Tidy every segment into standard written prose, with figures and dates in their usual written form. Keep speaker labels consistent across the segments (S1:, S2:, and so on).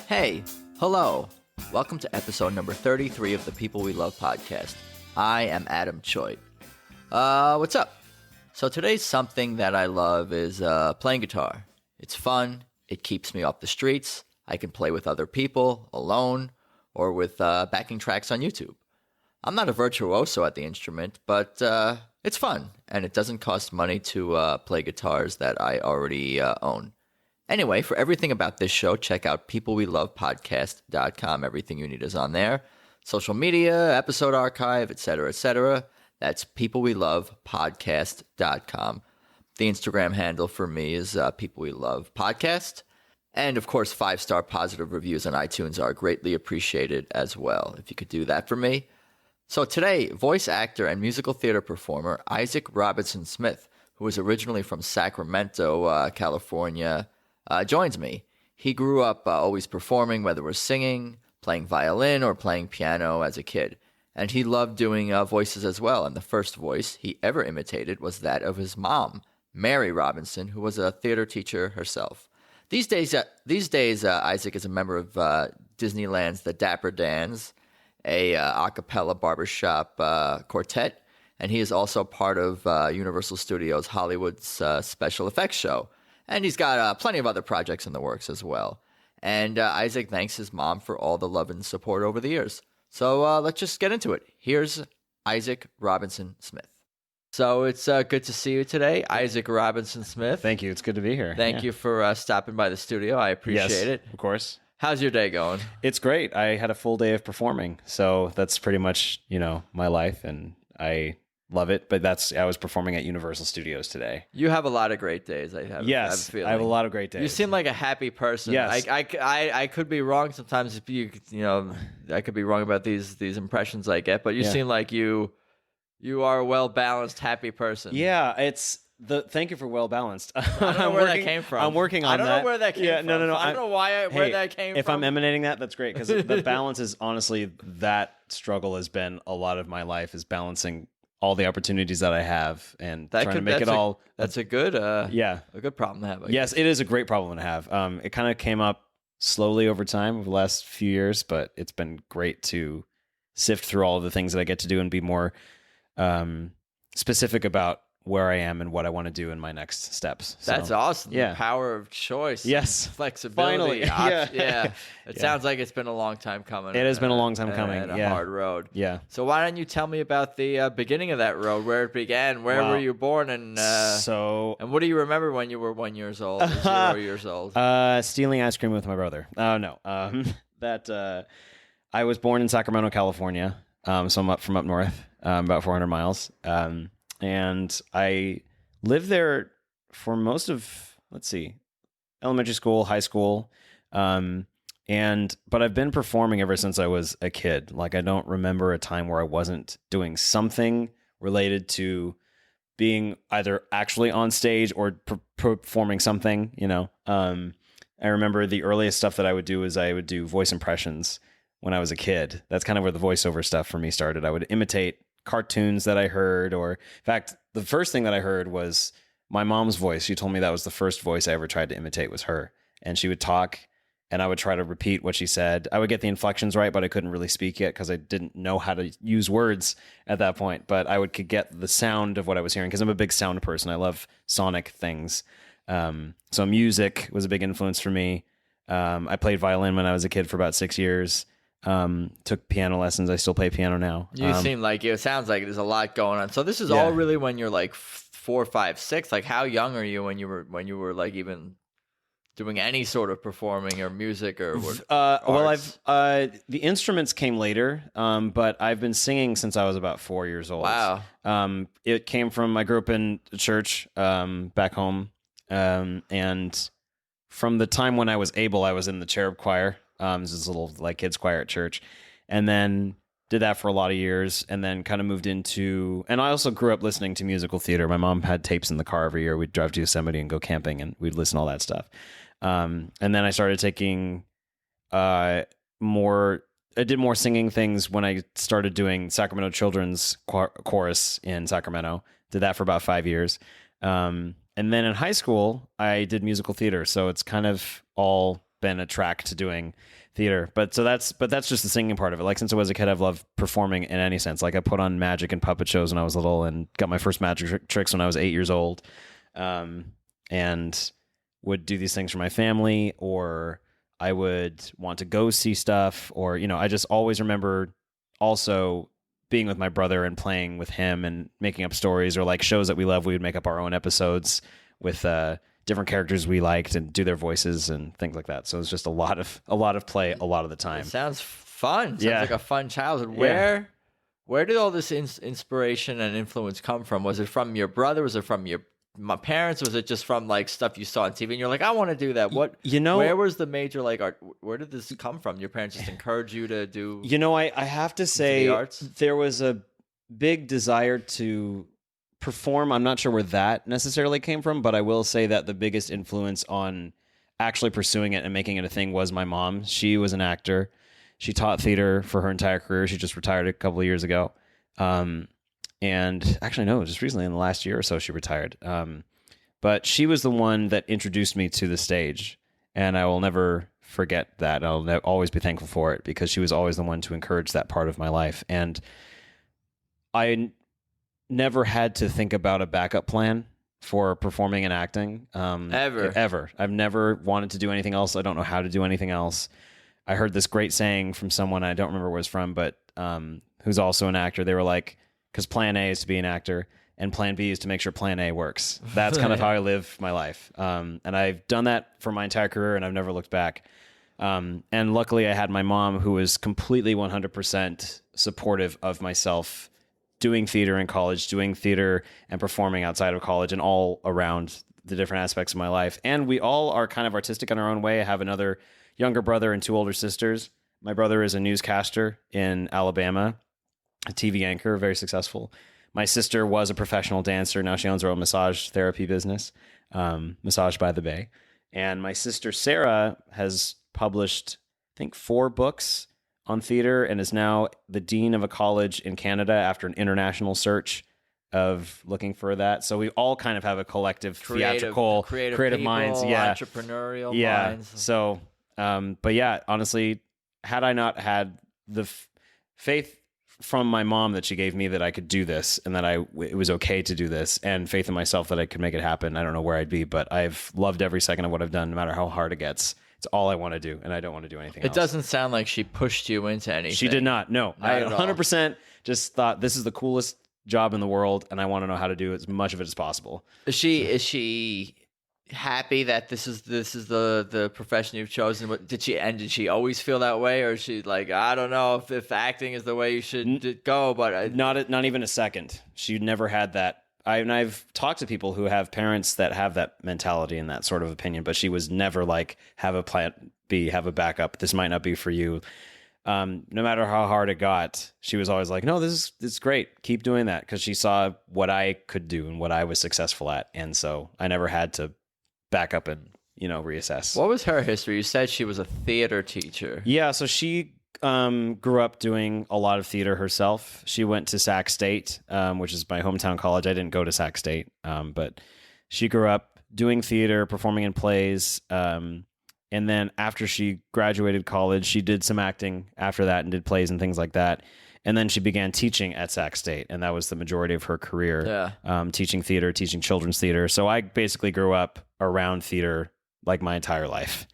S1: Hey, hello. Welcome to episode number 33 of the People We Love podcast. I am Adam Choi. What's up? So today's something that I love is playing guitar. It's fun. It keeps me off the streets. I can play with other people, alone, or with backing tracks on YouTube. I'm not a virtuoso at the instrument, but it's fun, and it doesn't cost money to play guitars that I already own. Anyway, for everything about this show, check out peoplewelovepodcast.com. Everything you need is on there. Social media, episode archive, etc., etc. That's peoplewelovepodcast.com. The Instagram handle for me is peoplewelovepodcast. And, of course, 5-star positive reviews on iTunes are greatly appreciated as well, if you could do that for me. So today, voice actor and musical theater performer Isaac Robinson Smith, who is originally from Sacramento, California, joins me. He grew up always performing, whether it was singing, playing violin, or playing piano as a kid. And he loved doing voices as well. And the first voice he ever imitated was that of his mom, Mary Robinson, who was a theater teacher herself. These days, Isaac is a member of Disneyland's The Dapper Dans, a cappella barbershop quartet, and he is also part of Universal Studios Hollywood's special effects show. And he's got plenty of other projects in the works as well. And Isaac thanks his mom for all the love and support over the years. So let's just get into it. Here's Isaac Robinson Smith. So it's good to see you today, Isaac Robinson Smith.
S2: Thank you. It's good to be here.
S1: Thank you for stopping by the studio. I appreciate it.
S2: Of course.
S1: How's your day going?
S2: It's great. I had a full day of performing. So that's pretty much, my life, and I love it. But I was performing at Universal Studios today.
S1: You have a lot of great days. I have a feeling.
S2: I have a lot of great days.
S1: You seem like a happy person.
S2: Yes.
S1: I could be wrong sometimes. I could be wrong about these impressions I get, but you seem like you are a well-balanced, happy person.
S2: Yeah, thank you for well-balanced.
S1: I don't know where that came from.
S2: I'm working on that.
S1: I don't know where that came from.
S2: No.
S1: I don't know where that came from.
S2: If I'm emanating that, that's great, because the balance is honestly, that struggle has been a lot of my life, is balancing all the opportunities that I have and trying to make it all.
S1: That's a good a good problem to have.
S2: Yes, it is a great problem to have. It kind of came up slowly over time, over the last few years, but it's been great to sift through all of the things that I get to do and be more specific about where I am and what I want to do in my next steps. So,
S1: that's awesome.
S2: Yeah.
S1: The power of choice.
S2: Yes.
S1: Flexibility.
S2: Finally.
S1: Yeah. It sounds like it's been a long time coming.
S2: It has been a long time coming.
S1: And a hard road.
S2: Yeah.
S1: So why don't you tell me about the beginning of that road, where it began? Where were you born? And what do you remember when you were 1 year old or 0 years old?
S2: Stealing ice cream with my brother. No. I was born in Sacramento, California. So I'm from up north, about 400 miles. And I lived there for most of, elementary school, high school. But I've been performing ever since I was a kid. Like, I don't remember a time where I wasn't doing something related to being either actually on stage or performing something, I remember the earliest stuff that I would do is I would do voice impressions when I was a kid. That's kind of where the voiceover stuff for me started. I would imitate cartoons that I heard, or in fact, the first thing that I heard was my mom's voice. She told me that was the first voice I ever tried to imitate was her. And she would talk and I would try to repeat what she said. I would get the inflections right, but I couldn't really speak yet because I didn't know how to use words at that point. But I could get the sound of what I was hearing because I'm a big sound person. I love sonic things. So music was a big influence for me. I played violin when I was a kid for about 6 years. Took piano lessons. I still play piano now.
S1: You seem like it sounds like there's a lot going on. So this is all really when you're like 4, 5, 6. Like, how young are you when you were like even doing any sort of performing or music or arts?
S2: Well, the instruments came later, but I've been singing since I was about 4 years old.
S1: Wow.
S2: It came from, I grew up in church back home, and from the time when I was able, I was in the cherub choir. This little like kids choir at church, and then did that for a lot of years, and then kind of moved into, and I also grew up listening to musical theater. My mom had tapes in the car every year. We'd drive to Yosemite and go camping, and we'd listen to all that stuff. And then I started taking I did more singing things when I started doing Sacramento Children's Chorus in Sacramento. Did that for about 5 years. And then in high school, I did musical theater. So it's kind of all been a track to doing theater. But that's just the singing part of it. Like since I was a kid, I've loved performing in any sense. Like I put on magic and puppet shows when I was little, and got my first magic tricks when I was 8 years old, and would do these things for my family, or I would want to go see stuff, or I just always remember also being with my brother and playing with him and making up stories, or like shows that we love. We would make up our own episodes with different characters we liked and do their voices and things like that. So it was just a lot of play a lot of the time.
S1: It sounds fun. Sounds
S2: Yeah.
S1: like a fun childhood.
S2: Yeah.
S1: Where did all this inspiration and influence come from? Was it from your brother? Was it from my parents? Was it just from like stuff you saw on TV and you're like, I want to do that? Where was the major like art? Where did this come from? Your parents just encourage you to do?
S2: I have to say
S1: the arts?
S2: There was a big desire to perform. I'm not sure where that necessarily came from, but I will say that the biggest influence on actually pursuing it and making it a thing was my mom. She was an actor. She taught theater for her entire career. She just retired a couple of years ago. And actually, no, just recently in the last year or so, she retired. But she was the one that introduced me to the stage, and I will never forget that. I'll always be thankful for it, because she was always the one to encourage that part of my life. And I never had to think about a backup plan for performing and acting. Ever. I've never wanted to do anything else. I don't know how to do anything else. I heard this great saying from someone, I don't remember where it's from, but who's also an actor. They were like, because plan A is to be an actor and plan B is to make sure plan A works. That's kind of how I live my life. And I've done that for my entire career, and I've never looked back. And luckily I had my mom, who was completely 100% supportive of myself doing theater in college, doing theater and performing outside of college, and all around the different aspects of my life. And we all are kind of artistic in our own way. I have another younger brother and 2 older sisters. My brother is a newscaster in Alabama, a TV anchor, very successful. My sister was a professional dancer. Now she owns her own massage therapy business, Massage by the Bay. And my sister Sarah has published, I think, 4 books on theater, and is now the dean of a college in Canada after an international search of looking for that. So we all kind of have a collective theatrical, creative
S1: people,
S2: minds,
S1: entrepreneurial minds.
S2: So, but yeah, honestly, had I not had the faith from my mom that she gave me that I could do this, and that it was okay to do this, and faith in myself that I could make it happen, I don't know where I'd be. But I've loved every second of what I've done, no matter how hard it gets. It's all I want to do, and I don't want to do anything else.
S1: It doesn't sound like she pushed you into anything.
S2: She did not. No, I 100% just thought this is the coolest job in the world, and I want to know how to do as much of it as possible.
S1: Is she happy that this is the profession you've chosen? Did she always feel that way, or is she like, I don't know if acting is the way you should go? But
S2: not even a second. She never had that. I've talked to people who have parents that have that mentality and that sort of opinion, but she was never like, have a plan B, have a backup. This might not be for you. No matter how hard it got, she was always like, no, this is great. Keep doing that. Because she saw what I could do and what I was successful at. And so I never had to back up and, reassess.
S1: What was her history? You said she was a theater teacher.
S2: Yeah. So she grew up doing a lot of theater herself. She went to Sac State, which is my hometown college. I didn't go to Sac State, but she grew up doing theater, performing in plays. And then after she graduated college, she did some acting after that and did plays and things like that. And then she began teaching at Sac State, and that was the majority of her career, teaching theater, teaching children's theater. So I basically grew up around theater like my entire life,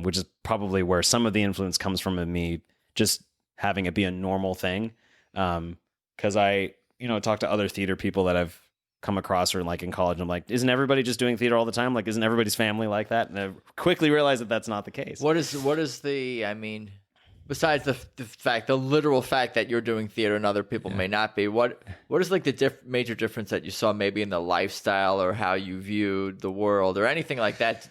S2: which is probably where some of the influence comes from in me just having it be a normal thing. Because I, talk to other theater people that I've come across or like in college. I'm like, isn't everybody just doing theater all the time? Like, isn't everybody's family like that? And I quickly realized that that's not the case.
S1: What is besides the literal fact that you're doing theater and other people may not be, what is like the major difference that you saw maybe in the lifestyle or how you viewed the world or anything like that,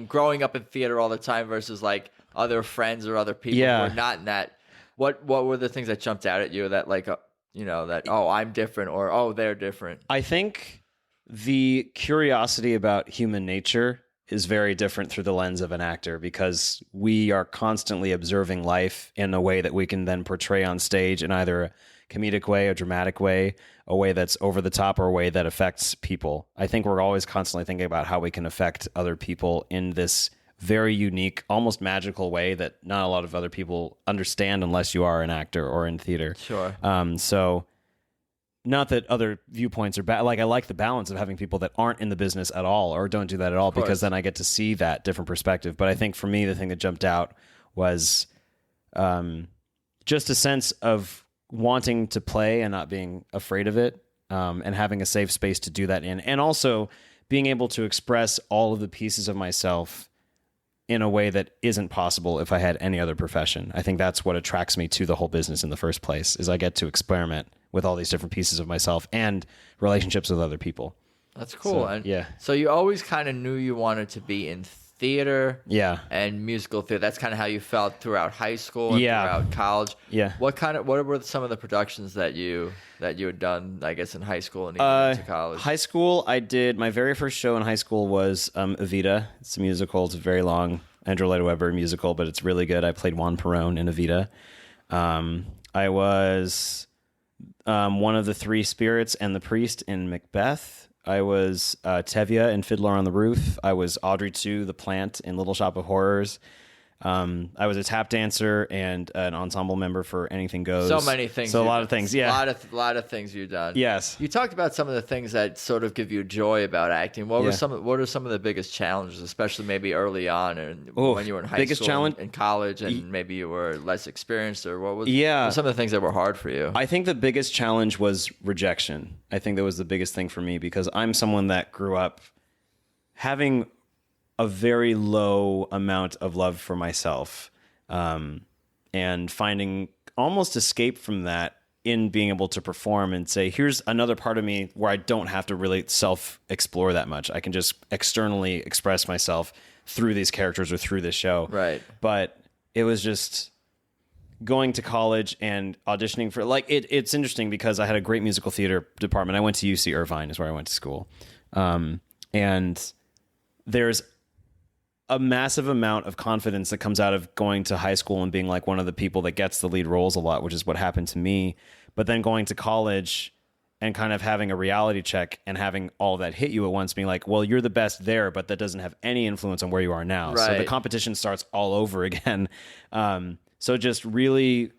S1: growing up in theater all the time versus like other friends or other people who are not in that? What were the things that jumped out at you that like, I'm different, or, they're different?
S2: I think the curiosity about human nature is very different through the lens of an actor, because we are constantly observing life in a way that we can then portray on stage in either a comedic way, a dramatic way, a way that's over the top, or a way that affects people. I think we're always constantly thinking about how we can affect other people in this very unique, almost magical way that not a lot of other people understand unless you are an actor or in theater.
S1: Sure.
S2: So not that other viewpoints are bad. Like, I like the balance of having people that aren't in the business at all or don't do that at all, because then I get to see that different perspective. But I think for me, the thing that jumped out was just a sense of wanting to play and not being afraid of it, and having a safe space to do that in. And also being able to express all of the pieces of myself in a way that isn't possible if I had any other profession. I think that's what attracts me to the whole business in the first place, is I get to experiment with all these different pieces of myself and relationships with other people.
S1: That's cool.
S2: So,
S1: and
S2: yeah.
S1: So you always kind of knew you wanted to be in theater,
S2: Yeah.
S1: and musical theater. That's kind of how you felt throughout high school and
S2: Yeah.
S1: throughout college.
S2: Yeah.
S1: What were some of the productions that you had done, I guess, in high school and even into college?
S2: High school, I did my very first show in high school was Evita. It's a musical. It's a very long Andrew Lloyd Webber musical, but it's really good. I played Juan Perón in Evita. I was one of the three spirits and the priest in Macbeth. I was Tevye in Fiddler on the Roof. I was Audrey 2, the plant in Little Shop of Horrors. I was a tap dancer and an ensemble member for Anything Goes.
S1: So many things.
S2: So a lot of things, yeah.
S1: A lot of things you've done.
S2: Yes.
S1: You talked about some of the things that sort of give you joy about acting. What
S2: Yeah.
S1: are some of the biggest challenges, especially maybe early on and when you were in high
S2: biggest
S1: school
S2: challenge-
S1: and college, and maybe you were less experienced, or what were
S2: Yeah.
S1: some of the things that were hard for you?
S2: I think the biggest challenge was rejection. I think that was the biggest thing for me, because I'm someone that grew up having a very low amount of love for myself, and finding almost escape from that in being able to perform and say, here's another part of me where I don't have to really self-explore that much. I can just externally express myself through these characters or through this show.
S1: Right.
S2: But it was just going to college and auditioning for, like, it's interesting because I had a great musical theater department. I went to UC Irvine is where I went to school. And there's a massive amount of confidence that comes out of going to high school and being like one of the people that gets the lead roles a lot, which is what happened to me. But then going to college and kind of having a reality check and having all of that hit you at once, being like, well, you're the best there, but that doesn't have any influence on where you are now.
S1: Right.
S2: So the competition starts all over again. So just really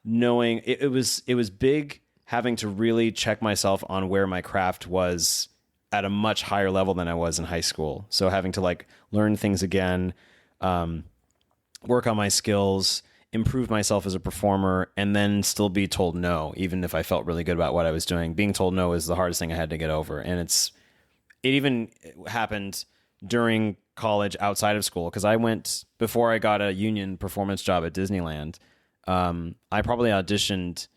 S2: knowing it was big, having to really check myself on where my craft was at a much higher level than I was in high school. So having to like learn things again, work on my skills, improve myself as a performer, and then still be told no, even if I felt really good about what I was doing. Being told no is the hardest thing I had to get over. And it even happened during college outside of school, because I went, before I got a union performance job at Disneyland, I probably auditioned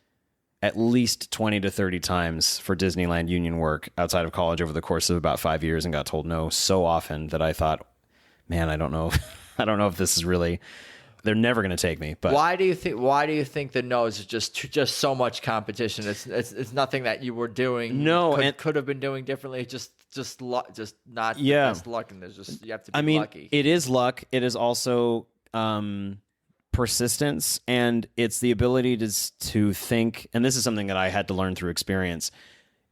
S2: at least 20 to 30 times for Disneyland union work outside of college over the course of about 5 years, and got told no so often that I thought, man, I don't know. I don't know if this is really, they're never going to take me. But
S1: why do you think the no is just so much competition? It's nothing that you were doing.
S2: No,
S1: could have been doing differently. Just not the best luck, and you have to be lucky.
S2: It is luck. It is also persistence, and it's the ability to think, and this is something that I had to learn through experience.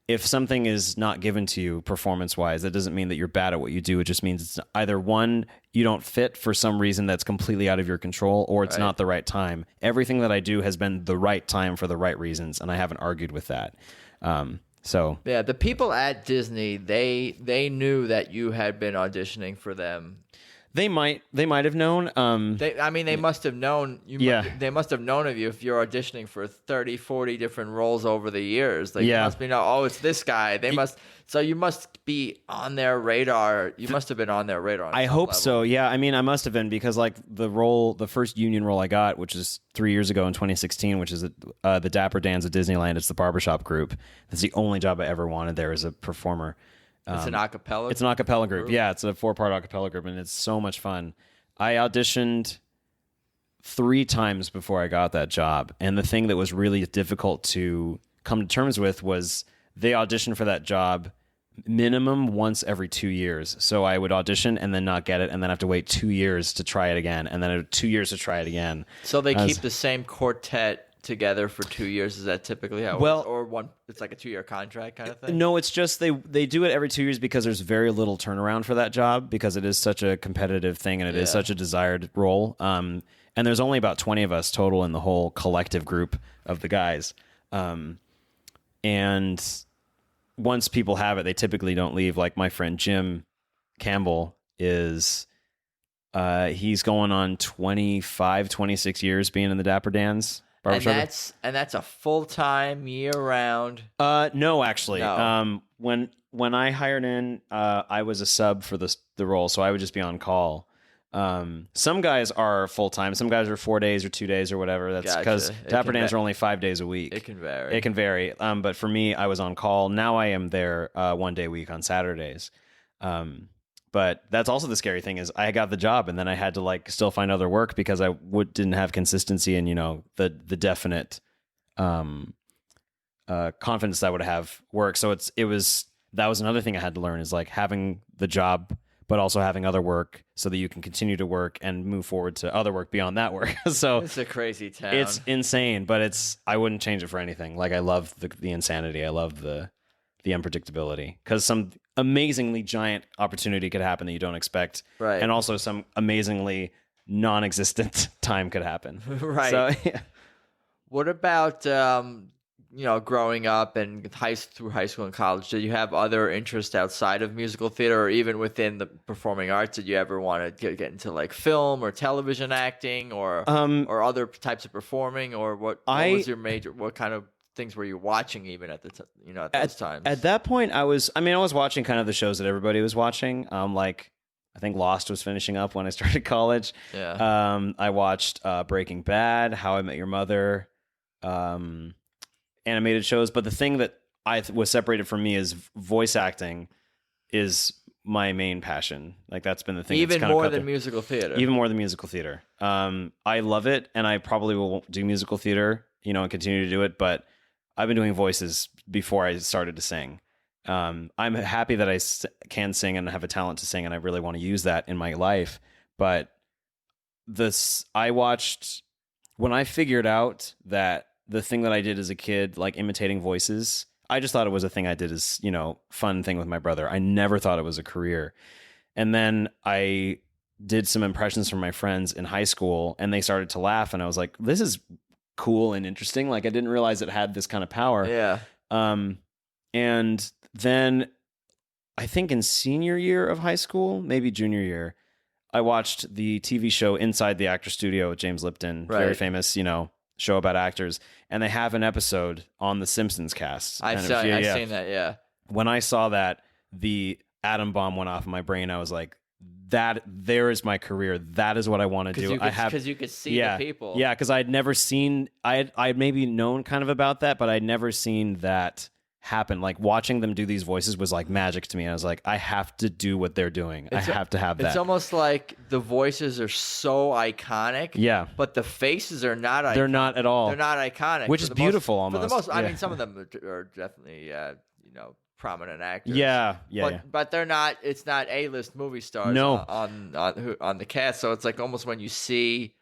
S2: If something is not given to you performance-wise, that doesn't mean that you're bad at what you do. It just means it's either one, you don't fit for some reason that's completely out of your control, or it's not the right time. Everything that I do has been the right time for the right reasons, and I haven't argued with that. So
S1: yeah, the people at Disney, they knew that you had been auditioning for them.
S2: They might have known.
S1: They must have known. They must have known of you if you're auditioning for 30, 40 different roles over the years. Like, you must be it's this guy. So you must be on their radar. You must have been on their radar.
S2: I hope so. Yeah. I mean, I must have been, because like the first union role I got, which is 3 years ago in 2016, which is the Dapper Dans at Disneyland. It's the barbershop group. That's the only job I ever wanted there as a performer.
S1: It's an acapella.
S2: It's an acapella group. Yeah, it's a 4-part acapella group, and it's so much fun. I auditioned 3 times before I got that job, and the thing that was really difficult to come to terms with was they auditioned for that job minimum once every 2 years. So I would audition and then not get it, and then have to wait 2 years to try it again, and then 2 years to try it again.
S1: So they keep the same quartet together for 2 years? Is that typically how it
S2: Well-
S1: works? Or one? It's like a 2-year contract kind of thing?
S2: No, it's just they do it every 2 years because there's very little turnaround for that job because it is such a competitive thing and it is such a desired role. And there's only about 20 of us total in the whole collective group of the guys. And once people have it, they typically don't leave. Like my friend Jim Campbell is, he's going on 25, 26 years being in the Dapper Dans.
S1: And that's a full-time, year-round.
S2: No, actually.
S1: No.
S2: When I hired in, I was a sub for the role, so I would just be on call. Some guys are full-time. Some guys are 4 days or 2 days or whatever. That's because Dapper Dans are only 5 days a week.
S1: It can vary.
S2: But for me, I was on call. Now I am there 1 day a week on Saturdays. But that's also the scary thing is I got the job and then I had to like still find other work because I didn't have consistency and, you know, the definite confidence that I would have work. So that was another thing I had to learn is like having the job, but also having other work so that you can continue to work and move forward to other work beyond that work. So
S1: it's a crazy town.
S2: It's insane, but I wouldn't change it for anything. Like I love the insanity. I love the unpredictability because some amazingly giant opportunity could happen that you don't expect.
S1: Right.
S2: And also some amazingly non-existent time could happen.
S1: Right.
S2: So, yeah.
S1: What about, growing up and through high school and college? Did you have other interests outside of musical theater or even within the performing arts? Did you ever want to get into like film or television acting or other types of performing or what was your major, what kind of things were you watching even at those times?
S2: At that point, I was watching kind of the shows that everybody was watching. Like I think Lost was finishing up when I started college.
S1: Yeah.
S2: I watched Breaking Bad, How I Met Your Mother, animated shows. But the thing that was separated from me is voice acting is my main passion. Like that's been the thing.
S1: Even more than musical theater.
S2: Even more than musical theater. I love it, and I probably will do musical theater, and continue to do it. But I've been doing voices before I started to sing. I'm happy that I can sing and have a talent to sing, and I really want to use that in my life. But when I figured out that the thing that I did as a kid, like imitating voices, I just thought it was a thing I did as, fun thing with my brother. I never thought it was a career. And then I did some impressions from my friends in high school, and they started to laugh, and I was like, this is cool and interesting. Like I didn't realize it had this kind of power.
S1: Yeah.
S2: And then I think in senior year of high school, maybe junior year, I watched the TV show Inside the Actor Studio with James Lipton, very famous, show about actors. And they have an episode on the Simpsons cast.
S1: I've seen that. Yeah.
S2: When I saw that, the atom bomb went off in my brain. I was like, there is my career. That is what I want to do.
S1: Because you could see the people.
S2: Yeah, because I'd never seen. I'd maybe known kind of about that, but I'd never seen that happen. Like watching them do these voices was like magic to me. And I was like, I have to do what they're doing. I have to have that.
S1: It's almost like the voices are so iconic.
S2: Yeah,
S1: but the faces are not.
S2: They're not at all.
S1: They're not iconic,
S2: which is beautiful. Almost.
S1: For the most, I mean, some of them are definitely prominent actors.
S2: Yeah.
S1: But they're not. It's not A-list movie stars.
S2: No.
S1: on the cast. So it's like almost when you see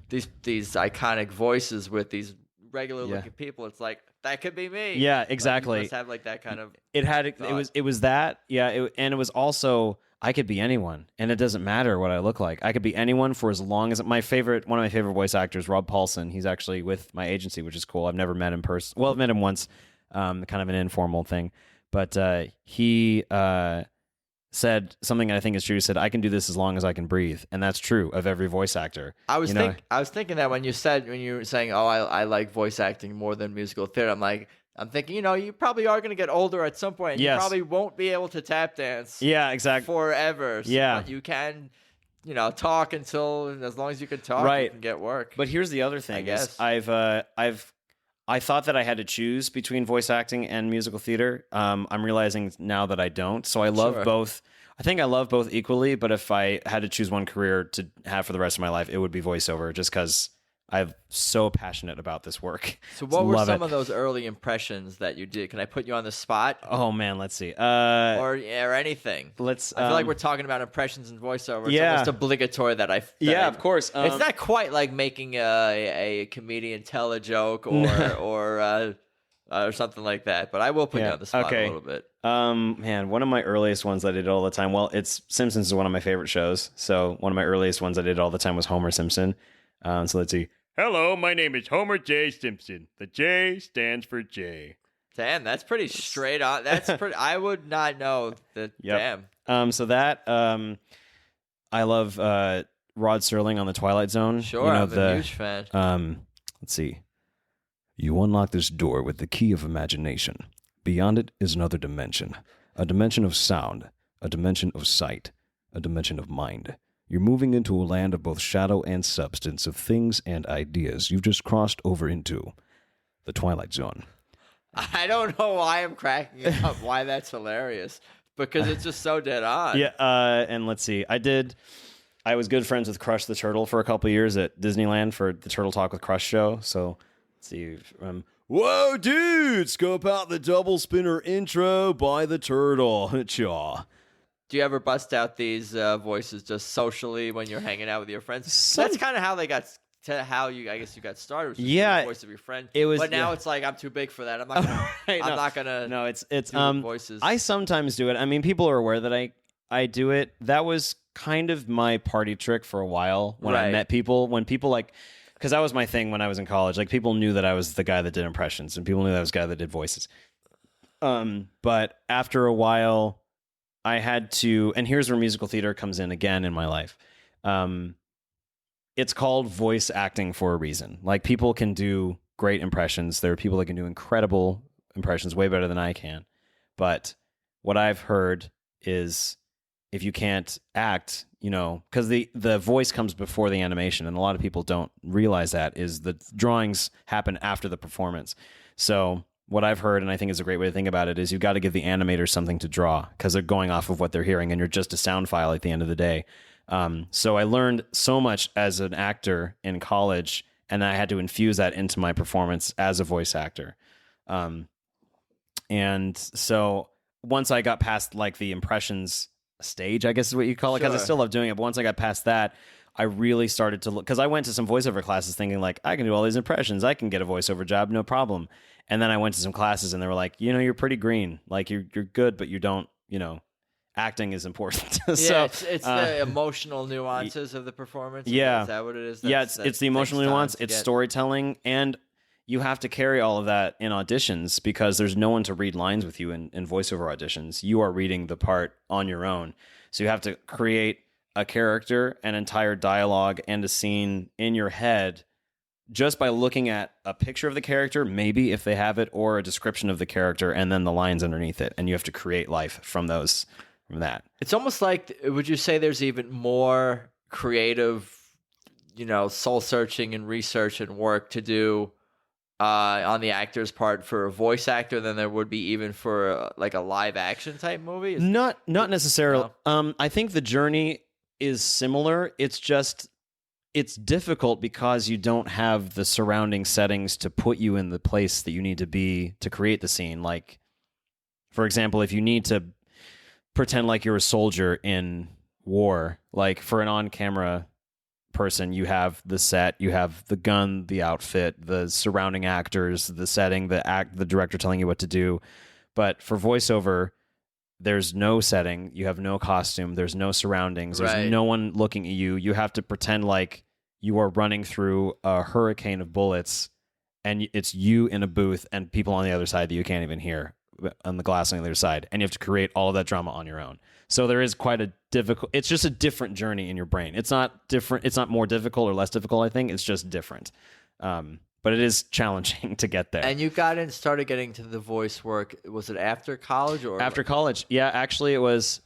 S1: these iconic voices with these regular looking people, it's like that could be me.
S2: Yeah, exactly.
S1: Like, you must have like that kind of.
S2: It was that. Yeah, and it was also I could be anyone, and it doesn't matter what I look like. I could be anyone for as long as one of my favorite voice actors, Rob Paulson. He's actually with my agency, which is cool. I've never met him person. Well, I've met him once, kind of an informal thing. But he said something I think is true. He said, I can do this as long as I can breathe. And that's true of every voice actor.
S1: I was thinking that when you were saying, oh, I like voice acting more than musical theater, I'm thinking, you probably are going to get older at some point. And
S2: yes.
S1: You probably won't be able to tap dance forever.
S2: Yeah.
S1: But you can, talk as long as you can talk,
S2: right.
S1: You can get work.
S2: But here's the other thing.
S1: I guess.
S2: I thought that I had to choose between voice acting and musical theater. I'm realizing now that I don't. So I love both. I think I love both equally, but if I had to choose one career to have for the rest of my life, it would be voiceover just because I'm so passionate about this work.
S1: So what were
S2: Love
S1: some
S2: it.
S1: of those early impressions that you did? Can I put you on the spot?
S2: Oh man, let's see.
S1: Or anything.
S2: Let's.
S1: I feel like we're talking about impressions and voiceover. It's
S2: Yeah.
S1: almost obligatory that I.
S2: Of course.
S1: It's not quite like making a comedian tell a joke or something like that. But I will put you on the spot a little bit.
S2: Man, one of my earliest ones I did all the time. Well, Simpsons is one of my favorite shows. So one of my earliest ones I did all the time was Homer Simpson. So let's see. Hello, my name is Homer J. Simpson. The J stands for J.
S1: Damn, that's pretty straight on. That's pretty. I would not know that.
S2: Yep.
S1: Damn.
S2: So that I love Rod Serling on the Twilight Zone.
S1: Sure, I'm a huge fan.
S2: Let's see. You unlock this door with the key of imagination. Beyond it is another dimension. A dimension of sound, a dimension of sight, a dimension of mind. You're moving into a land of both shadow and substance, of things and ideas you've just crossed over into the Twilight Zone.
S1: I don't know why I'm cracking up, why that's hilarious, because it's just so dead on.
S2: Yeah, and let's see. I was good friends with Crush the Turtle for a couple of years at Disneyland for the Turtle Talk with Crush show. So let's see. Whoa, dude! Scope out the double spinner intro by the Turtle. Chaw.
S1: Do you ever bust out these voices just socially when you're hanging out with your friends? That's kind of how they got to how you. I guess you got started. Was the voice of your friend.
S2: It was,
S1: but now it's like I'm too big for that. I'm not gonna. I'm not gonna.
S2: No, it's
S1: do voices.
S2: I sometimes do it. I mean, people are aware that I do it. That was kind of my party trick for a while when I met people. When people like, because that was my thing when I was in college. Like people knew that I was the guy that did impressions, and people knew that I was the guy that did voices. But after a while, I had to, and here's where musical theater comes in again in my life. It's called voice acting for a reason. Like people can do great impressions. There are people that can do incredible impressions, way better than I can. But what I've heard is if you can't act, because the voice comes before the animation, and a lot of people don't realize that, is the drawings happen after the performance. So what I've heard, and I think is a great way to think about it, is you've got to give the animators something to draw because they're going off of what they're hearing, and you're just a sound file at the end of the day. So I learned so much as an actor in college, and I had to infuse that into my performance as a voice actor. And so once I got past like the impressions stage, I guess is what you call it, because I still love doing it, but once I got past that, I really started to look, because I went to some voiceover classes thinking like, I can do all these impressions, I can get a voiceover job, no problem. And then I went to some classes and they were like, you're pretty green, like you're good, but you don't, acting is important. So
S1: it's the emotional nuances of the performance.
S2: Yeah,
S1: is that what it is?
S2: It's the emotional nuance. It's storytelling, and you have to carry all of that in auditions because there's no one to read lines with you in voiceover auditions. You are reading the part on your own, so you have to create a character, an entire dialogue, and a scene in your head just by looking at a picture of the character, maybe if they have it, or a description of the character, and then the lines underneath it, and you have to create life from that.
S1: It's almost like, would you say there's even more creative, soul searching and research and work to do on the actor's part for a voice actor than there would be even for like a live action type movie?
S2: Not necessarily. No. I think the journey is similar. It's just, it's difficult because you don't have the surrounding settings to put you in the place that you need to be to create the scene. Like, for example, if you need to pretend like you're a soldier in war, like for an on-camera person, you have the set, you have the gun, the outfit, the surrounding actors, the setting, the director telling you what to do. But for voiceover, there's no setting, you have no costume, there's no surroundings, there's no one looking at you. You have to pretend like you are running through a hurricane of bullets, and it's you in a booth and people on the other side that you can't even hear on the glass on the other side, and you have to create all of that drama on your own. So there is quite a difficult, it's just a different journey in your brain. It's not different, it's not more difficult or less difficult, I think. It's just different. But it is challenging to get there.
S1: And you started getting to the voice work, was it after college or?
S2: After college, yeah. Actually, it was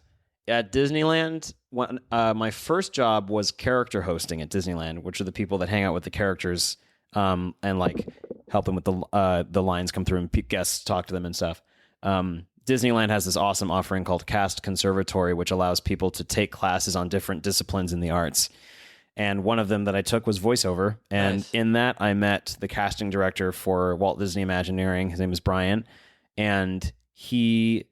S2: at Disneyland. When, my first job was character hosting at Disneyland, which are the people that hang out with the characters and like help them with the lines come through and guests talk to them and stuff. Disneyland has this awesome offering called Cast Conservatory, which allows people to take classes on different disciplines in the arts. And one of them that I took was voiceover. And
S1: Nice.
S2: in that, I met the casting director for Walt Disney Imagineering. His name is Brian. And he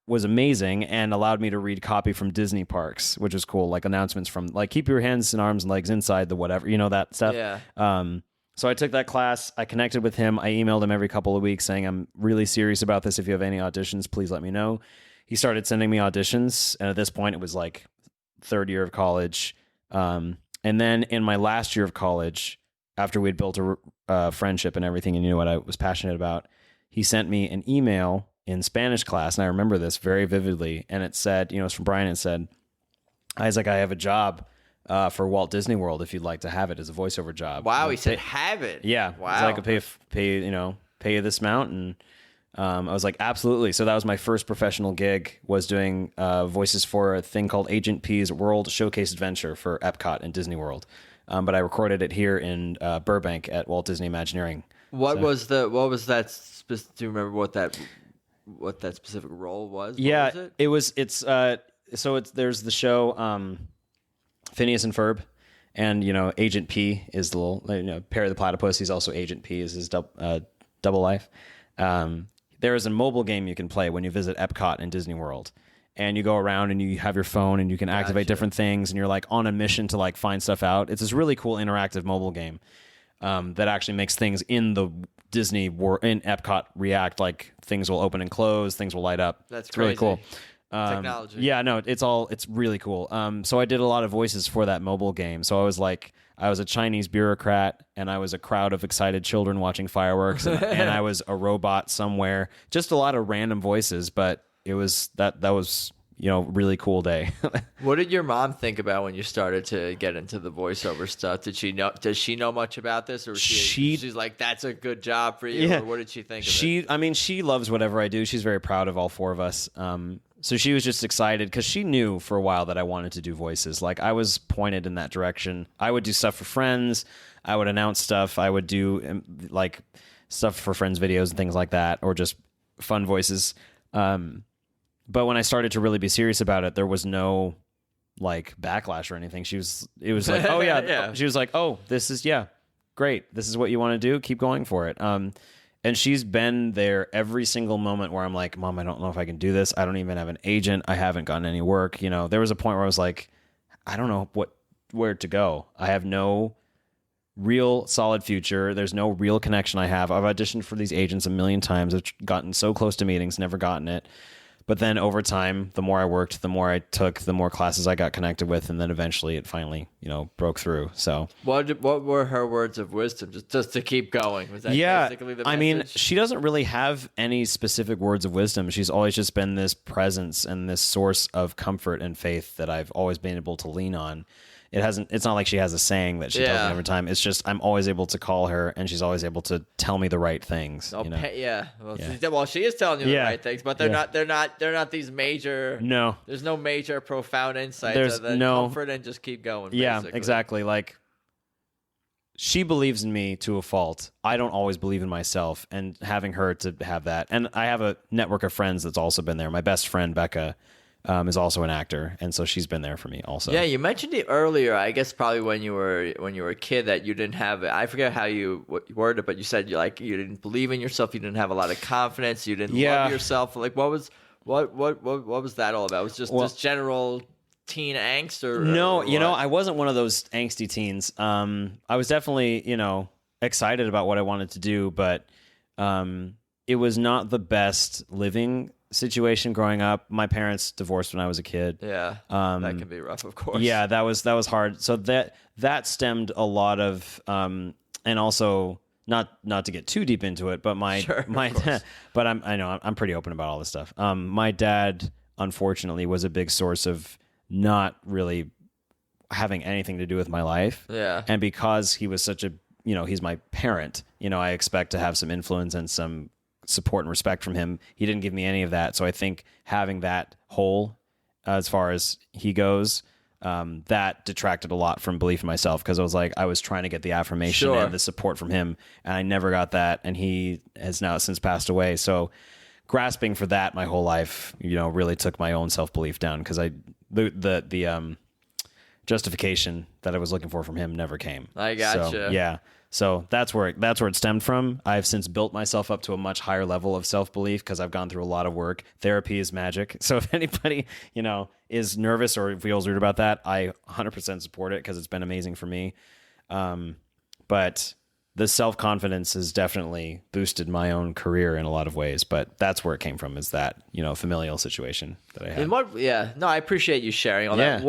S2: was amazing and allowed me to read copy from Disney parks, which was cool. Like announcements from like, keep your hands and arms and legs inside the whatever, that stuff.
S1: Yeah.
S2: So I took that class. I connected with him. I emailed him every couple of weeks saying, I'm really serious about this. If you have any auditions, please let me know. He started sending me auditions. And at this point, it was like third year of college. And then in my last year of college, after we'd built a friendship and everything and knew what I was passionate about, he sent me an email in Spanish class. And I remember this very vividly. And it said, it's from Brian. It said, Isaac, I have a job for Walt Disney World if you'd like to have it as a voiceover job.
S1: Wow, he said have it.
S2: Yeah.
S1: Wow.
S2: So I could pay you this amount. And I was like, absolutely. So that was my first professional gig, was doing voices for a thing called Agent P's World Showcase Adventure for Epcot and Disney World. But I recorded it here in Burbank at Walt Disney Imagineering.
S1: What was that? Do you remember what that specific role was?
S2: Yeah,
S1: What was it?
S2: There's the show Phineas and Ferb, and Agent P is the little Perry the Platypus. He's also Agent P, is his double life. There is a mobile game you can play when you visit Epcot and Disney World, and you go around and you have your phone and you can activate different things, and you're like on a mission to like find stuff out. It's this really cool interactive mobile game that actually makes things in the Disney world in Epcot react. Like things will open and close, things will light up.
S1: That's
S2: it's really
S1: crazy.
S2: cool.
S1: Technology.
S2: Yeah, no, it's really cool. So I did a lot of voices for that mobile game. So I was a Chinese bureaucrat, and I was a crowd of excited children watching fireworks, and I was a robot somewhere. Just a lot of random voices, but it was that was really cool day.
S1: What did your mom think about when you started to get into the voiceover stuff? Does she know much about this, or she's like, that's a good job for you? Yeah. Or what did she think of it?
S2: She loves whatever I do. She's very proud of all four of us. So she was just excited because she knew for a while that I wanted to do voices. Like I was pointed in that direction. I would do stuff for friends. I would announce stuff. I would do like stuff for friends' videos and things like that, or just fun voices. But when I started to really be serious about it, there was no like backlash or anything. It was like, oh yeah.
S1: Yeah.
S2: She was like, oh, this is, great. This is what you want to do. Keep going for it. And she's been there every single moment where I'm like, Mom, I don't know if I can do this. I don't even have an agent. I haven't gotten any work. There was a point where I was like, I don't know where to go. I have no real solid future. There's no real connection I have. I've auditioned for these agents a million times. I've gotten so close to meetings, never gotten it. But then over time, the more I worked, the more I took, the more classes I got connected with, and then eventually it finally, broke through. So
S1: what were her words of wisdom? Just to keep going. Was that basically the message?
S2: I mean, she doesn't really have any specific words of wisdom. She's always just been this presence and this source of comfort and faith that I've always been able to lean on. It's not like she has a saying that she tells me every time. It's just I'm always able to call her, and she's always able to tell me the right things.
S1: Well, she is telling you the right things, but they're not these major.
S2: No,
S1: there's no major profound insights.
S2: There's no
S1: comfort and just keep going.
S2: Yeah,
S1: basically.
S2: exactly. Like she believes in me to a fault. I don't always believe in myself, and having her to have that, and I have a network of friends that's also been there. My best friend Becca is also an actor, and so she's been there for me also.
S1: Yeah, you mentioned it earlier. I guess probably when you were a kid that you didn't have it. I forget how you worded it, but you said you didn't believe in yourself. You didn't have a lot of confidence. You didn't love yourself. Like what was that all about? Was it just general teen angst or
S2: no?
S1: Or
S2: I wasn't one of those angsty teens. I was definitely excited about what I wanted to do, but it was not the best living situation growing up. My parents divorced when I was a kid.
S1: Yeah, that can be rough, of course.
S2: Yeah, that was hard. So that stemmed a lot of, and also not to get too deep into it, but but I'm pretty open about all this stuff. My dad, unfortunately, was a big source of not really having anything to do with my life.
S1: Yeah,
S2: and because he was such a, he's my parent. I expect to have some influence and some support and respect from him. He didn't give me any of that. So I think having that hole as far as he goes, that detracted a lot from belief in myself, because I was trying to get the affirmation and the support from him, and I never got that, and he has now since passed away. So grasping for that my whole life, really took my own self-belief down, because the justification that I was looking for from him never came.
S1: I gotcha.
S2: So, yeah. So that's where it stemmed from. I've since built myself up to a much higher level of self-belief because I've gone through a lot of work. Therapy is magic. So if anybody, is nervous or feels weird about that, I 100% support it because it's been amazing for me. But the self-confidence has definitely boosted my own career in a lot of ways. But that's where it came from, is that, familial situation that I had.
S1: I appreciate you sharing all that. In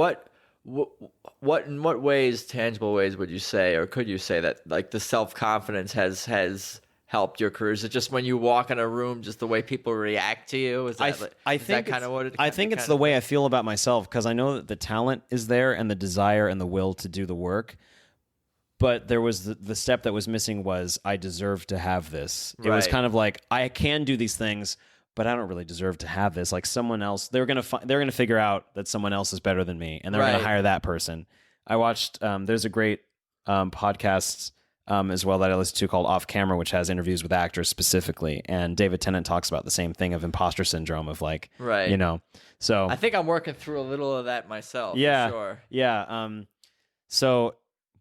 S1: what ways, tangible ways, would you say, or could you say that like the self-confidence has helped your career? Is it just when you walk in a room, just the way people react to you? Is that kind of what it?
S2: I think it's the way I feel about myself, because I know that the talent is there and the desire and the will to do the work. But there was the step that was missing was I deserve to have this. It was kind of like, I can do these things, but I don't really deserve to have this. Like someone else, they're gonna figure out that someone else is better than me, and they're gonna hire that person. I watched. There's a great podcast as well that I listen to called Off Camera, which has interviews with actors specifically, and David Tennant talks about the same thing of imposter syndrome of like, So
S1: I think I'm working through a little of that myself.
S2: Yeah,
S1: for sure.
S2: Yeah.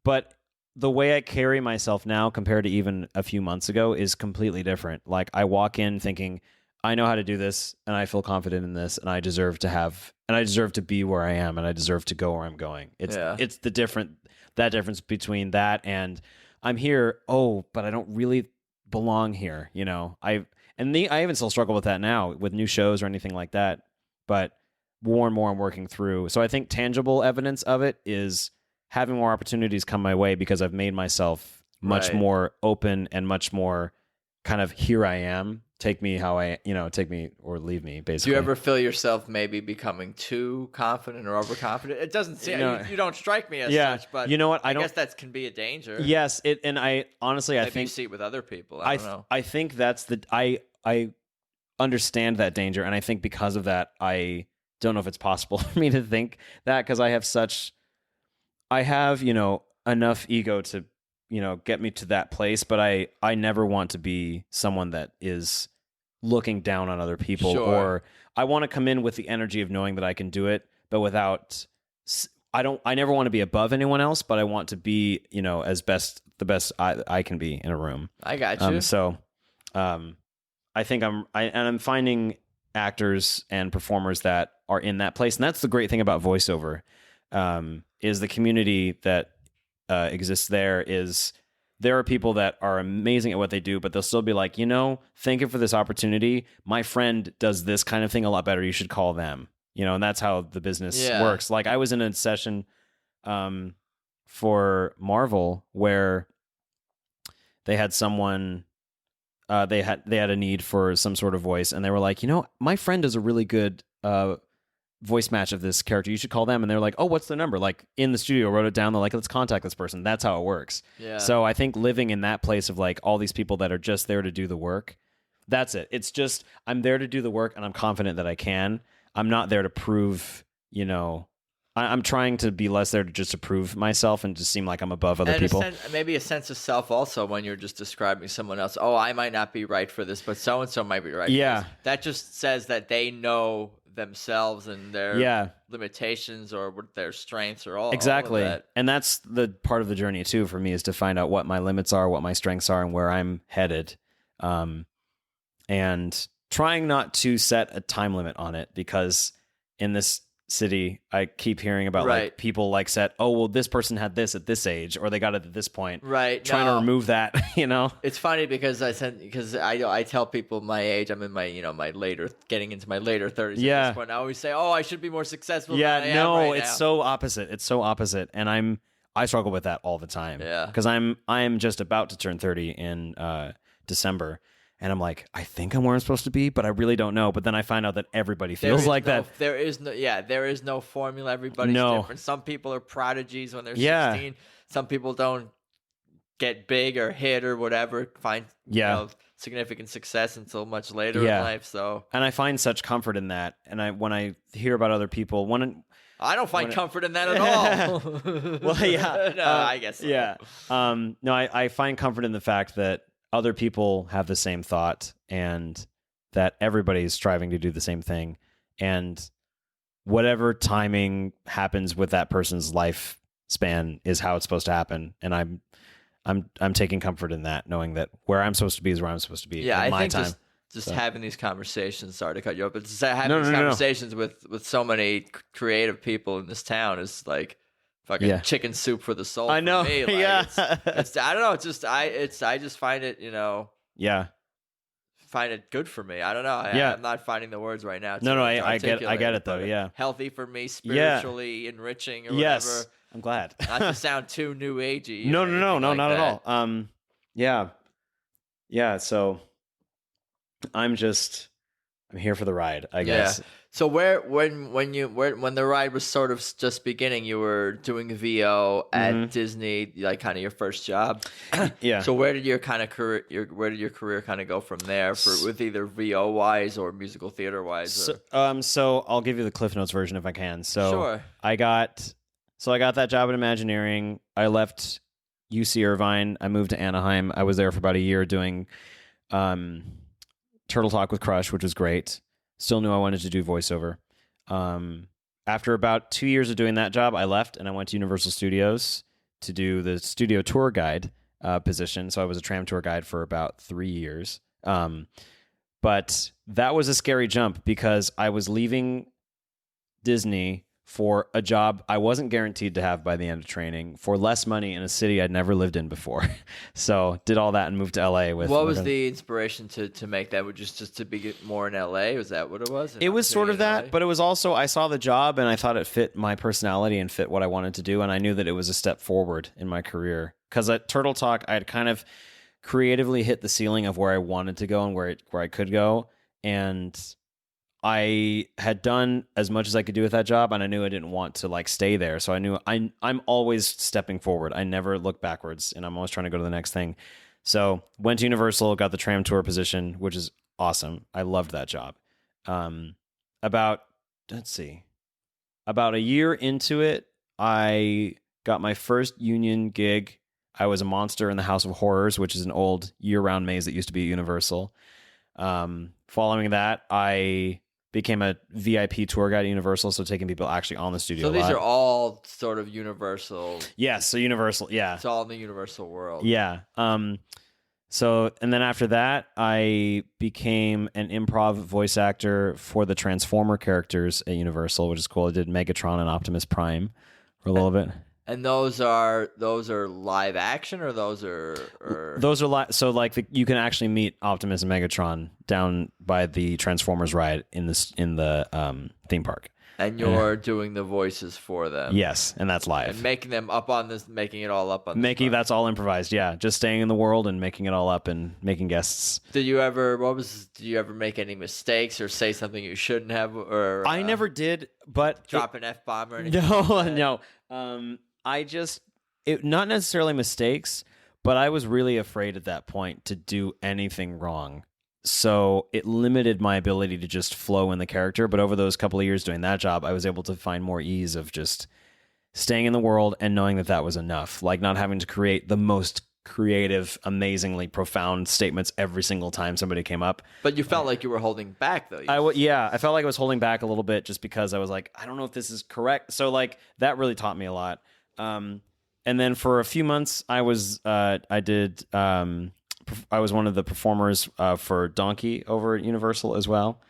S2: But the way I carry myself now compared to even a few months ago is completely different. Like I walk in thinking, I know how to do this, and I feel confident in this, and I deserve to be where I am, and I deserve to go where I'm going. It's that difference between that and I'm here, but I don't really belong here. I even still struggle with that now with new shows or anything like that, but more and more I'm working through. So I think tangible evidence of it is having more opportunities come my way because I've made myself much more open and much more kind of, here I am. Take me how take me or leave me, basically.
S1: Do you ever feel yourself maybe becoming too confident or overconfident? It doesn't seem, you don't strike me as such, but
S2: you know what?
S1: I guess that can be a danger.
S2: Yes. I honestly,
S1: maybe
S2: I think
S1: you see it with other people. I don't know.
S2: I think that's I understand that danger. And I think because of that, I don't know if it's possible for me to think that, because I have, enough ego to, get me to that place, but I never want to be someone that is looking down on other people.
S1: Sure.
S2: Or I want to come in with the energy of knowing that I can do it, but I never want to be above anyone else, but I want to be, the best I can be in a room.
S1: I got you.
S2: I think I'm finding actors and performers that are in that place. And that's the great thing about voiceover, is the community that exists there. There are people that are amazing at what they do, but they'll still be like, thank you for this opportunity. My friend does this kind of thing a lot better. You should call them, and that's how the business works. Like I was in a session for Marvel where they had someone, they had a need for some sort of voice, and they were like, my friend does a really good voice match of this character. You should call them. And they're like, oh, what's the number? Like in the studio, wrote it down. They're like, let's contact this person. That's how it works.
S1: Yeah.
S2: So I think living in that place of like all these people that are just there to do the work, that's it. It's just, I'm there to do the work and I'm confident that I can. I'm not there to prove, I'm trying to be less there to just to prove myself and just seem like I'm above other people.
S1: Maybe a sense of self also when you're just describing someone else. Oh, I might not be right for this, but so-and-so might be right for this. That just says that they know themselves and their limitations or what their strengths or all
S2: exactly
S1: all of that.
S2: And that's the part of the journey too for me, is to find out what my limits are, what my strengths are, and where I'm headed, and trying not to set a time limit on it, because in this city I keep hearing about like people like set, oh well, this person had this at this age, or they got it at this point, trying to remove that.
S1: It's funny because I tell people my age, I'm in my getting into my later 30s at this point. I always say, oh, I should be more successful than I am right
S2: it's
S1: now.
S2: so opposite, and I struggle with that all the time, because I'm just about to turn 30 in December. And I'm like, I think I'm where I'm supposed to be, but I really don't know. But then I find out that everybody feels like that.
S1: There is no formula. Everybody's different. Some people are prodigies when they're 16. Some people don't get big or hit or whatever, find significant success until much later in life. So,
S2: and I find such comfort in that. And when I hear about other people,
S1: I don't find comfort in that at all.
S2: Well, yeah,
S1: no, I guess so.
S2: Yeah. No, I find comfort in the fact that other people have the same thought and that everybody's striving to do the same thing. And whatever timing happens with that person's lifespan is how it's supposed to happen. And I'm taking comfort in that, knowing that where I'm supposed to be is where I'm supposed to be.
S1: Yeah,
S2: in
S1: I
S2: my
S1: think
S2: time.
S1: just having these conversations. Sorry to cut you off, but just having
S2: No,
S1: these
S2: no, no, no.
S1: conversations with so many creative people in this town is like fucking
S2: Yeah.
S1: chicken soup for the soul.
S2: I
S1: for
S2: know.
S1: me. Like,
S2: Yeah.
S1: it's I don't know. It's just I just find it
S2: Yeah.
S1: find it good for me. I don't know. I'm not finding the words right now.
S2: No,
S1: to
S2: I get
S1: articulate
S2: it though.
S1: but
S2: Yeah.
S1: healthy for me, spiritually enriching or
S2: Yes.
S1: whatever.
S2: I'm glad.
S1: Not to sound too new agey.
S2: No,
S1: or anything like
S2: not
S1: that.
S2: at all. Yeah. So I'm here for the ride, I guess.
S1: So when the ride was sort of just beginning, you were doing VO at Disney, like kind of your first job.
S2: Yeah.
S1: So where did your career kind of go from there with either VO wise or musical theater wise?
S2: So I'll give you the Cliff Notes version if I can. So
S1: Sure.
S2: I got that job at Imagineering. I left UC Irvine. I moved to Anaheim. I was there for about a year doing Turtle Talk with Crush, which was great. Still knew I wanted to do voiceover. After about 2 years of doing that job, I left and I went to Universal Studios to do the studio tour guide position. So I was a tram tour guide for about 3 years. But that was a scary jump because I was leaving Disney for a job I wasn't guaranteed to have by the end of training for less money in a city I'd never lived in before. So did all that and moved to LA with.
S1: What was the inspiration to make that? Just to be more in LA? Was that what it was?
S2: It was sort of that, but it was also I saw the job and I thought it fit my personality and fit what I wanted to do, and I knew that it was a step forward in my career. Because at Turtle Talk, I had kind of creatively hit the ceiling of where I wanted to go and where I could go, and I had done as much as I could do with that job, and I knew I didn't want to like stay there. So I knew I'm always stepping forward. I never look backwards, and I'm always trying to go to the next thing. So went to Universal, got the tram tour position, which is awesome. I loved that job. About a year into it, I got my first union gig. I was a monster in the House of Horrors, which is an old year-round maze that used to be at Universal. Following that, I became a VIP tour guide at Universal, so taking people actually on the studio.
S1: So these are all sort of Universal.
S2: Yes, so Universal, yeah.
S1: It's all in the Universal world.
S2: Yeah. So, and then after that, I became an improv voice actor for the Transformer characters at Universal, which is cool. I did Megatron and Optimus Prime for a little bit.
S1: And those are live action, or those are
S2: live. So like you can actually meet Optimus and Megatron down by the Transformers ride in the theme park.
S1: And you're doing the voices for them.
S2: Yes, and that's live.
S1: And making it all up on this.
S2: That's all improvised, yeah. Just staying in the world and making it all up and making guests.
S1: Did you ever make any mistakes or say something you shouldn't have, or
S2: I never did, but
S1: drop an F-bomb or anything? No.
S2: Not necessarily mistakes, but I was really afraid at that point to do anything wrong. So it limited my ability to just flow in the character. But over those couple of years doing that job, I was able to find more ease of just staying in the world and knowing that was enough. Like not having to create the most creative, amazingly profound statements every single time somebody came up.
S1: But you felt like you were holding back, though.
S2: I felt like I was holding back a little bit just because I was like, I don't know if this is correct. So like that really taught me a lot. And then for a few months, I was one of the performers for Donkey over at Universal as well.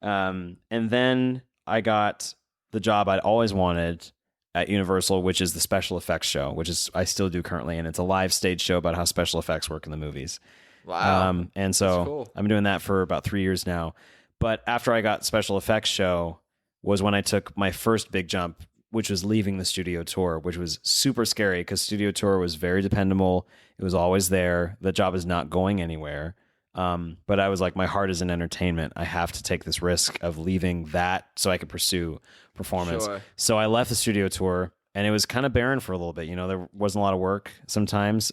S2: And then I got the job I'd always wanted at Universal, which is the special effects show, which is I still do currently, and it's a live stage show about how special effects work in the movies.
S1: Wow.
S2: And so
S1: that's cool.
S2: I'm doing that for about 3 years now. But after I got special effects show was when I took my first big jump, which was leaving the studio tour, which was super scary because studio tour was very dependable. It was always there. The job is not going anywhere. But I was like, my heart is in entertainment. I have to take this risk of leaving that so I could pursue performance.
S1: Sure.
S2: So I left the studio tour, and it was kind of barren for a little bit. You know, there wasn't a lot of work sometimes.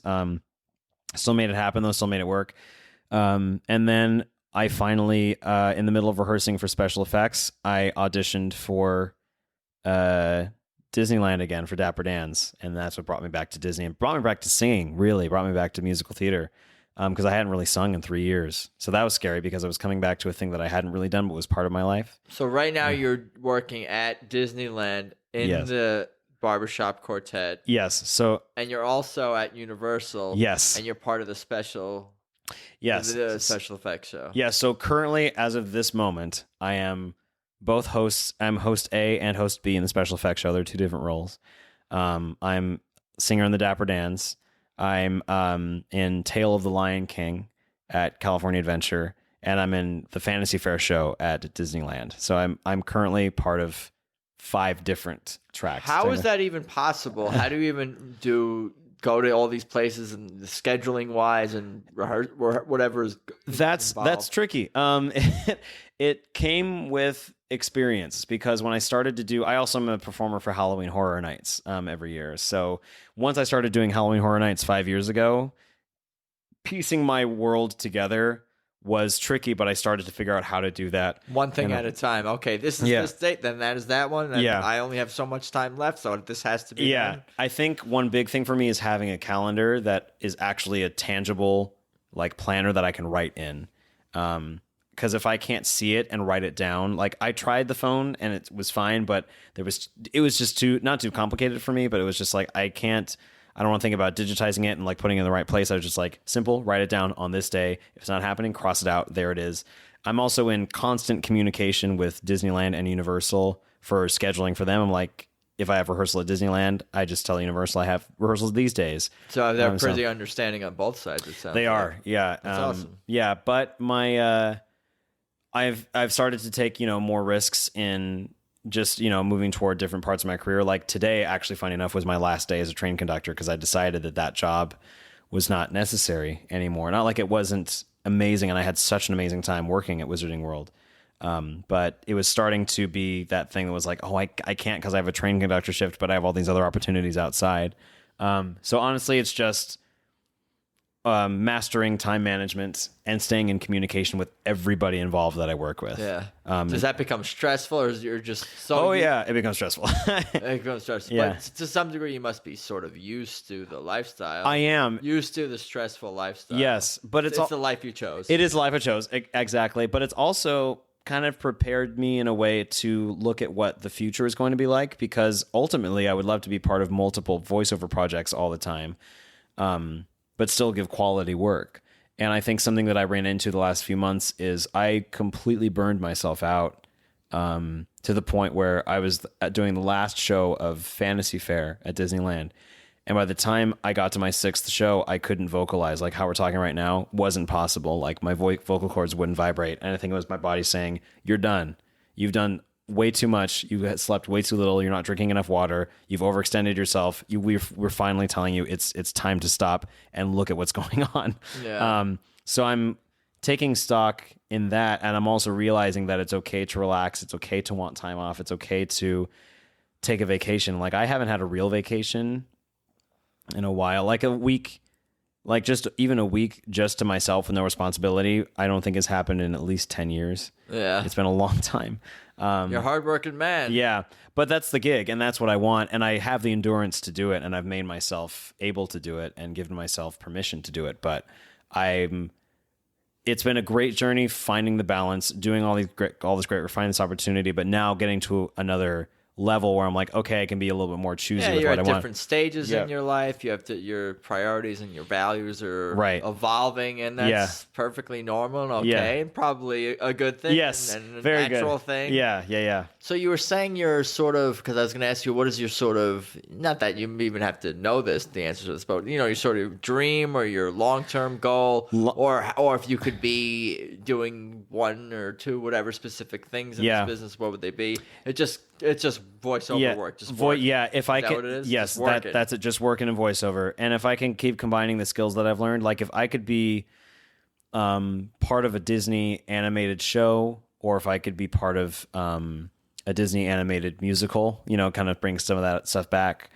S2: Still made it happen, though. Still made it work. And then I finally, in the middle of rehearsing for special effects, I auditioned for Disneyland again for Dapper Dans, and that's what brought me back to Disney and brought me back to singing. Really brought me back to musical theater. because I hadn't really sung in 3 years. So that was scary because I was coming back to a thing that I hadn't really done but was part of my life.
S1: So right now you're working at Disneyland in the barbershop quartet.
S2: Yes. So
S1: and you're also at Universal.
S2: Yes.
S1: And you're part of the special special effects show.
S2: Yeah, so currently as of this moment, I am both hosts. I'm host A and host B in the special effects show. They're two different roles. I'm singer in the Dapper Dans. I'm in Tale of the Lion King at California Adventure, and I'm in the Fantasy Fair show at Disneyland. So I'm currently part of 5 different tracks.
S1: How is that even possible? How do you even go to all these places and the scheduling wise and rehearse whatever is
S2: that's tricky. It came with experience because when I started to do, I also am a performer for Halloween Horror Nights every year. So once I started doing Halloween Horror Nights 5 years ago, piecing my world together was tricky, but I started to figure out how to do that.
S1: One thing at a time. Okay, this is this date, then that is that one. And I only have so much time left, so this has to be done.
S2: I think one big thing for me is having a calendar that is actually a tangible like planner that I can write in. Because if I can't see it and write it down, like I tried the phone and it was fine, but it was just not too complicated for me, but it was just like I don't want to think about digitizing it and like putting it in the right place. I was just like, simple, write it down on this day. If it's not happening, cross it out. There it is. I'm also in constant communication with Disneyland and Universal for scheduling for them. I'm like, if I have rehearsal at Disneyland, I just tell Universal I have rehearsals these days.
S1: So they're pretty understanding on both sides, it sounds
S2: They
S1: like.
S2: are, yeah.
S1: That's awesome.
S2: Yeah, but my I've started to take, more risks in just, moving toward different parts of my career. Like today, actually, funny enough, was my last day as a train conductor because I decided that job was not necessary anymore. Not like it wasn't amazing, and I had such an amazing time working at Wizarding World. But it was starting to be that thing that was like, oh, I can't because I have a train conductor shift, but I have all these other opportunities outside. So honestly, it's just mastering time management and staying in communication with everybody involved that I work with.
S1: Yeah. Does that become stressful, or is you're just so?
S2: Oh yeah, it becomes stressful.
S1: It becomes stressful.
S2: Yeah.
S1: But to some degree, you must be sort of used to the lifestyle.
S2: I am
S1: used to the stressful lifestyle.
S2: Yes, but it's
S1: the life you chose.
S2: It is the life I chose, exactly. But it's also kind of prepared me in a way to look at what the future is going to be like, because ultimately I would love to be part of multiple voiceover projects all the time. But still give quality work. And I think something that I ran into the last few months is I completely burned myself out to the point where I was doing the last show of Fantasy Fair at Disneyland. And by the time I got to my 6th show, I couldn't vocalize. Like how we're talking right now wasn't possible. Like my vocal cords wouldn't vibrate. And I think it was my body saying, you're done. You've done way too much. You slept way too little. You're not drinking enough water. You've overextended yourself. We're finally telling you it's time to stop and look at what's going on.
S1: Yeah.
S2: So I'm taking stock in that, and I'm also realizing that it's okay to relax. It's okay to want time off. It's okay to take a vacation. Like I haven't had a real vacation in a while. Like a week, like just even a week just to myself with no responsibility, I don't think has happened in at least 10 years.
S1: Yeah.
S2: It's been a long time.
S1: You're a hardworking man.
S2: Yeah, but that's the gig, and that's what I want, and I have the endurance to do it, and I've made myself able to do it and given myself permission to do it. But it's been a great journey finding the balance, doing all this great, refining this opportunity, but now getting to another level where I'm like, okay, I can be a little bit more choosy with
S1: you're
S2: what
S1: at
S2: I want.
S1: different stages in your life. You have your priorities and your values are evolving, and that's perfectly normal and okay, and probably a good thing.
S2: Yes,
S1: and a
S2: very
S1: natural
S2: good
S1: thing.
S2: Yeah.
S1: So you were saying you're sort of, because I was going to ask you, what is your sort of, not that you even have to know the answer to this, but your sort of dream or your long-term goal, or if you could be doing one or two whatever specific things in this business, what would they be? It's just voiceover work. Just work.
S2: If I can,
S1: what it is?
S2: yes, that's it. Just working in voiceover, and if I can keep combining the skills that I've learned, like if I could be part of a Disney animated show, or if I could be part of a Disney animated musical, kind of bring some of that stuff back.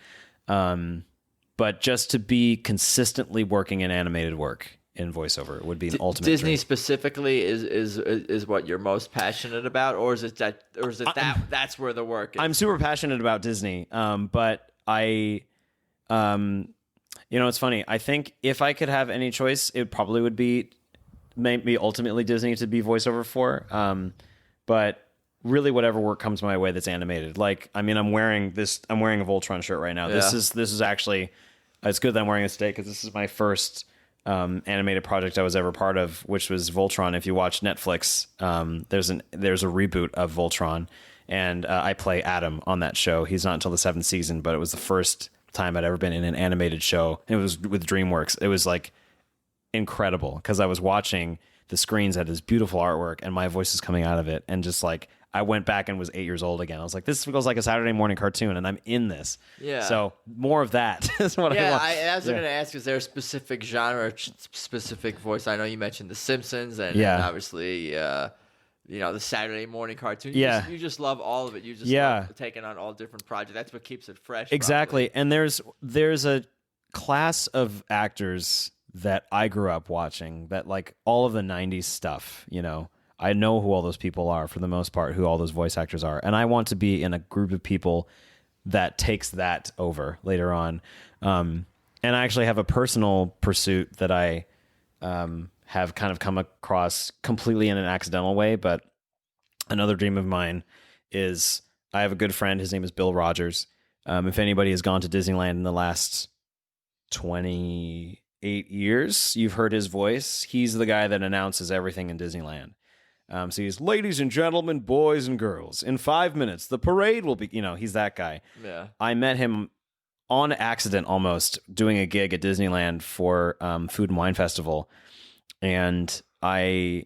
S2: But just to be consistently working in animated work in voiceover would be an ultimate
S1: Disney
S2: dream.
S1: Specifically is what you're most passionate about, or is it that's where the work is?
S2: I'm super passionate about Disney, but You know, it's funny. I think if I could have any choice, it probably would be maybe ultimately Disney to be voiceover for. But really, whatever work comes my way that's animated. Like, I mean, I'm wearing a Voltron shirt right now.
S1: Yeah.
S2: This is actually, it's good that I'm wearing this today because this is my first animated project I was ever part of, which was Voltron. If you watch Netflix, there's a reboot of Voltron, and I play Adam on that show. He's not until the 7th season, but it was the first time I'd ever been in an animated show. It was with DreamWorks. It was like incredible because I was watching the screens had this beautiful artwork and my voice is coming out of it, and just like I went back and was 8 years old again. I was like, this feels like a Saturday morning cartoon, and I'm in this.
S1: Yeah.
S2: So more of that is what I want.
S1: I was going to ask, is there a specific genre, or specific voice? I know you mentioned The Simpsons, and obviously, the Saturday morning cartoon. You just love all of it. You just love taking on all different projects. That's what keeps it fresh.
S2: Exactly.
S1: Probably.
S2: And there's a class of actors that I grew up watching that like all of the 90s stuff, you know. I know who all those people are for the most part, who all those voice actors are. And I want to be in a group of people that takes that over later on. And I actually have a personal pursuit that I have kind of come across completely in an accidental way. But another dream of mine is I have a good friend. His name is Bill Rogers. If anybody has gone to Disneyland in the last 28 years, you've heard his voice. He's the guy that announces everything in Disneyland. So he's, ladies and gentlemen, boys and girls, in 5 minutes, the parade will be, he's that guy.
S1: Yeah.
S2: I met him on accident almost doing a gig at Disneyland for Food and Wine Festival. And I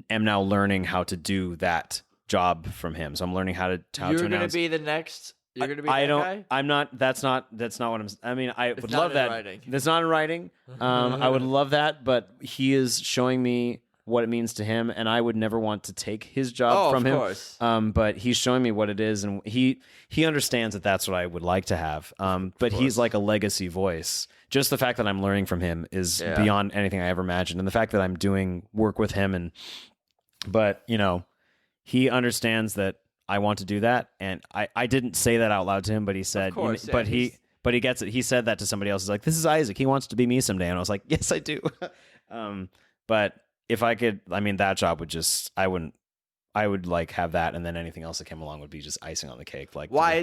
S2: am now learning how to do that job from him. So I'm learning how to announce.
S1: You're going to be the next. You're going to be that guy?
S2: I'm not. That's not what I'm. I mean, I would love that.
S1: Writing.
S2: That's not in writing. I would love that, but he is showing me what it means to him, and I would never want to take his job from him.
S1: Course.
S2: But he's showing me what it is, and he understands that that's what I would like to have. But he's like a legacy voice. Just the fact that I'm learning from him is beyond anything I ever imagined, and the fact that I'm doing work with him, but he understands that I want to do that, and I didn't say that out loud to him, but he said, but he gets it. He said that to somebody else. He's like, "This is Isaac. He wants to be me someday," and I was like, "Yes, I do." But if I could, I mean, that job would just, I would like have that, and then anything else that came along would be just icing on the cake. Like,
S1: why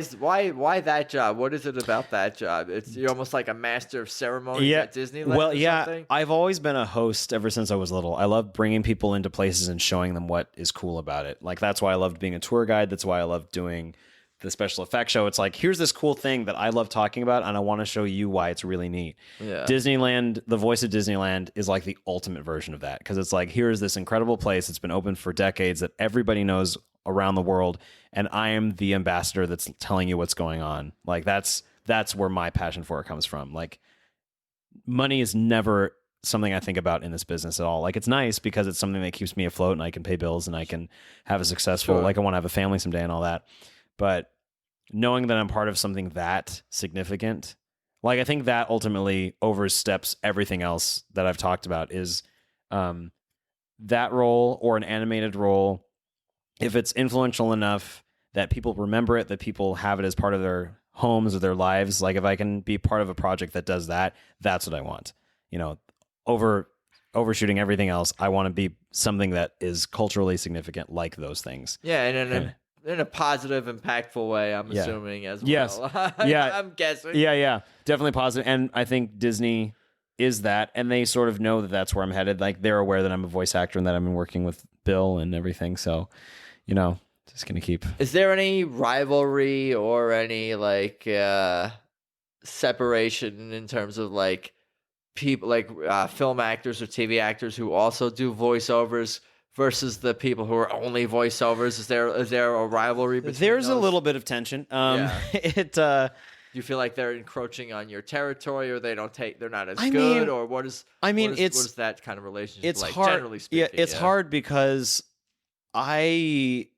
S1: that job? What is it about that job? You're almost like a master of ceremonies at Disneyland.
S2: Well,
S1: something?
S2: I've always been a host ever since I was little. I love bringing people into places and showing them what is cool about it. Like, that's why I loved being a tour guide. That's why I loved doing the special effects show. It's like, here's this cool thing that I love talking about, and I want to show you why it's really neat.
S1: Yeah.
S2: Disneyland, the voice of Disneyland is like the ultimate version of that, because it's like, here's this incredible place. It's been open for decades that everybody knows around the world, and I am the ambassador that's telling you what's going on. Like, that's where my passion for it comes from. Like, money is never something I think about in this business at all. Like, it's nice because it's something that keeps me afloat, and I can pay bills, and I can have a successful, like, I want to have a family someday and all that. But knowing that I'm part of something that significant, like, I think that ultimately oversteps everything else that I've talked about, is that role or an animated role, if it's influential enough that people remember it, that people have it as part of their homes or their lives, like, if I can be part of a project that does that, that's what I want. Overshooting everything else, I want to be something that is culturally significant, like those things.
S1: Yeah, and in a positive, impactful way, I'm assuming as well.
S2: Yes.
S1: I'm guessing.
S2: Yeah. Definitely positive. And I think Disney is that, and they sort of know that that's where I'm headed. Like, they're aware that I'm a voice actor and that I've been working with Bill and everything. So, just going to keep.
S1: Is there any rivalry or any, like, separation in terms of, like, people, like, film actors or TV actors who also do voiceovers versus the people who are only voiceovers? Is there a rivalry between
S2: There's
S1: those?
S2: A little bit of tension.
S1: Do you feel like they're encroaching on your territory, or they're not as good, or what is that kind of relationship
S2: it's
S1: like,
S2: hard,
S1: generally speaking?
S2: It's hard because I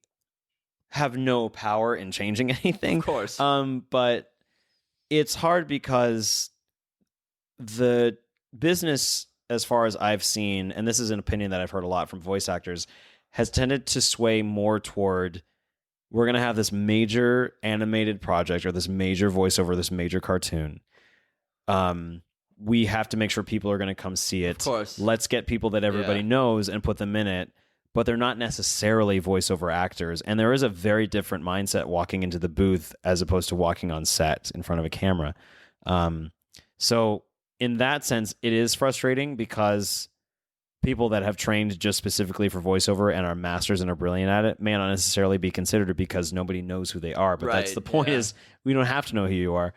S2: have no power in changing anything.
S1: Of course.
S2: But it's hard because the business, as far as I've seen, and this is an opinion that I've heard a lot from voice actors, has tended to sway more toward, we're going to have this major animated project or this major voiceover, this major cartoon. we have to make sure people are going to come see it.
S1: Of course.
S2: Let's get people that everybody knows and put them in it. But they're not necessarily voiceover actors. And there is a very different mindset walking into the booth as opposed to walking on set in front of a camera. So in that sense, it is frustrating because people that have trained just specifically for voiceover and are masters and are brilliant at it may not necessarily be considered because nobody knows who they are. But that's the point is we don't have to know who you are.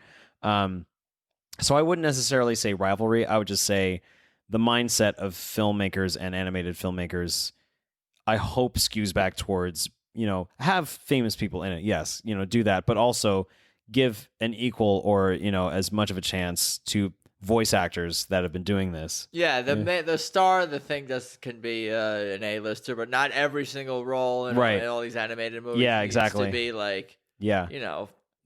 S2: So I wouldn't necessarily say rivalry. I would just say the mindset of filmmakers and animated filmmakers, I hope skews back towards, have famous people in it. Yes, do that, but also give an equal or, as much of a chance to voice actors that have been doing this.
S1: Yeah, the star of the thing can be an A-lister, but not every single role in all these animated movies.
S2: Yeah, exactly.
S1: Needs to be like,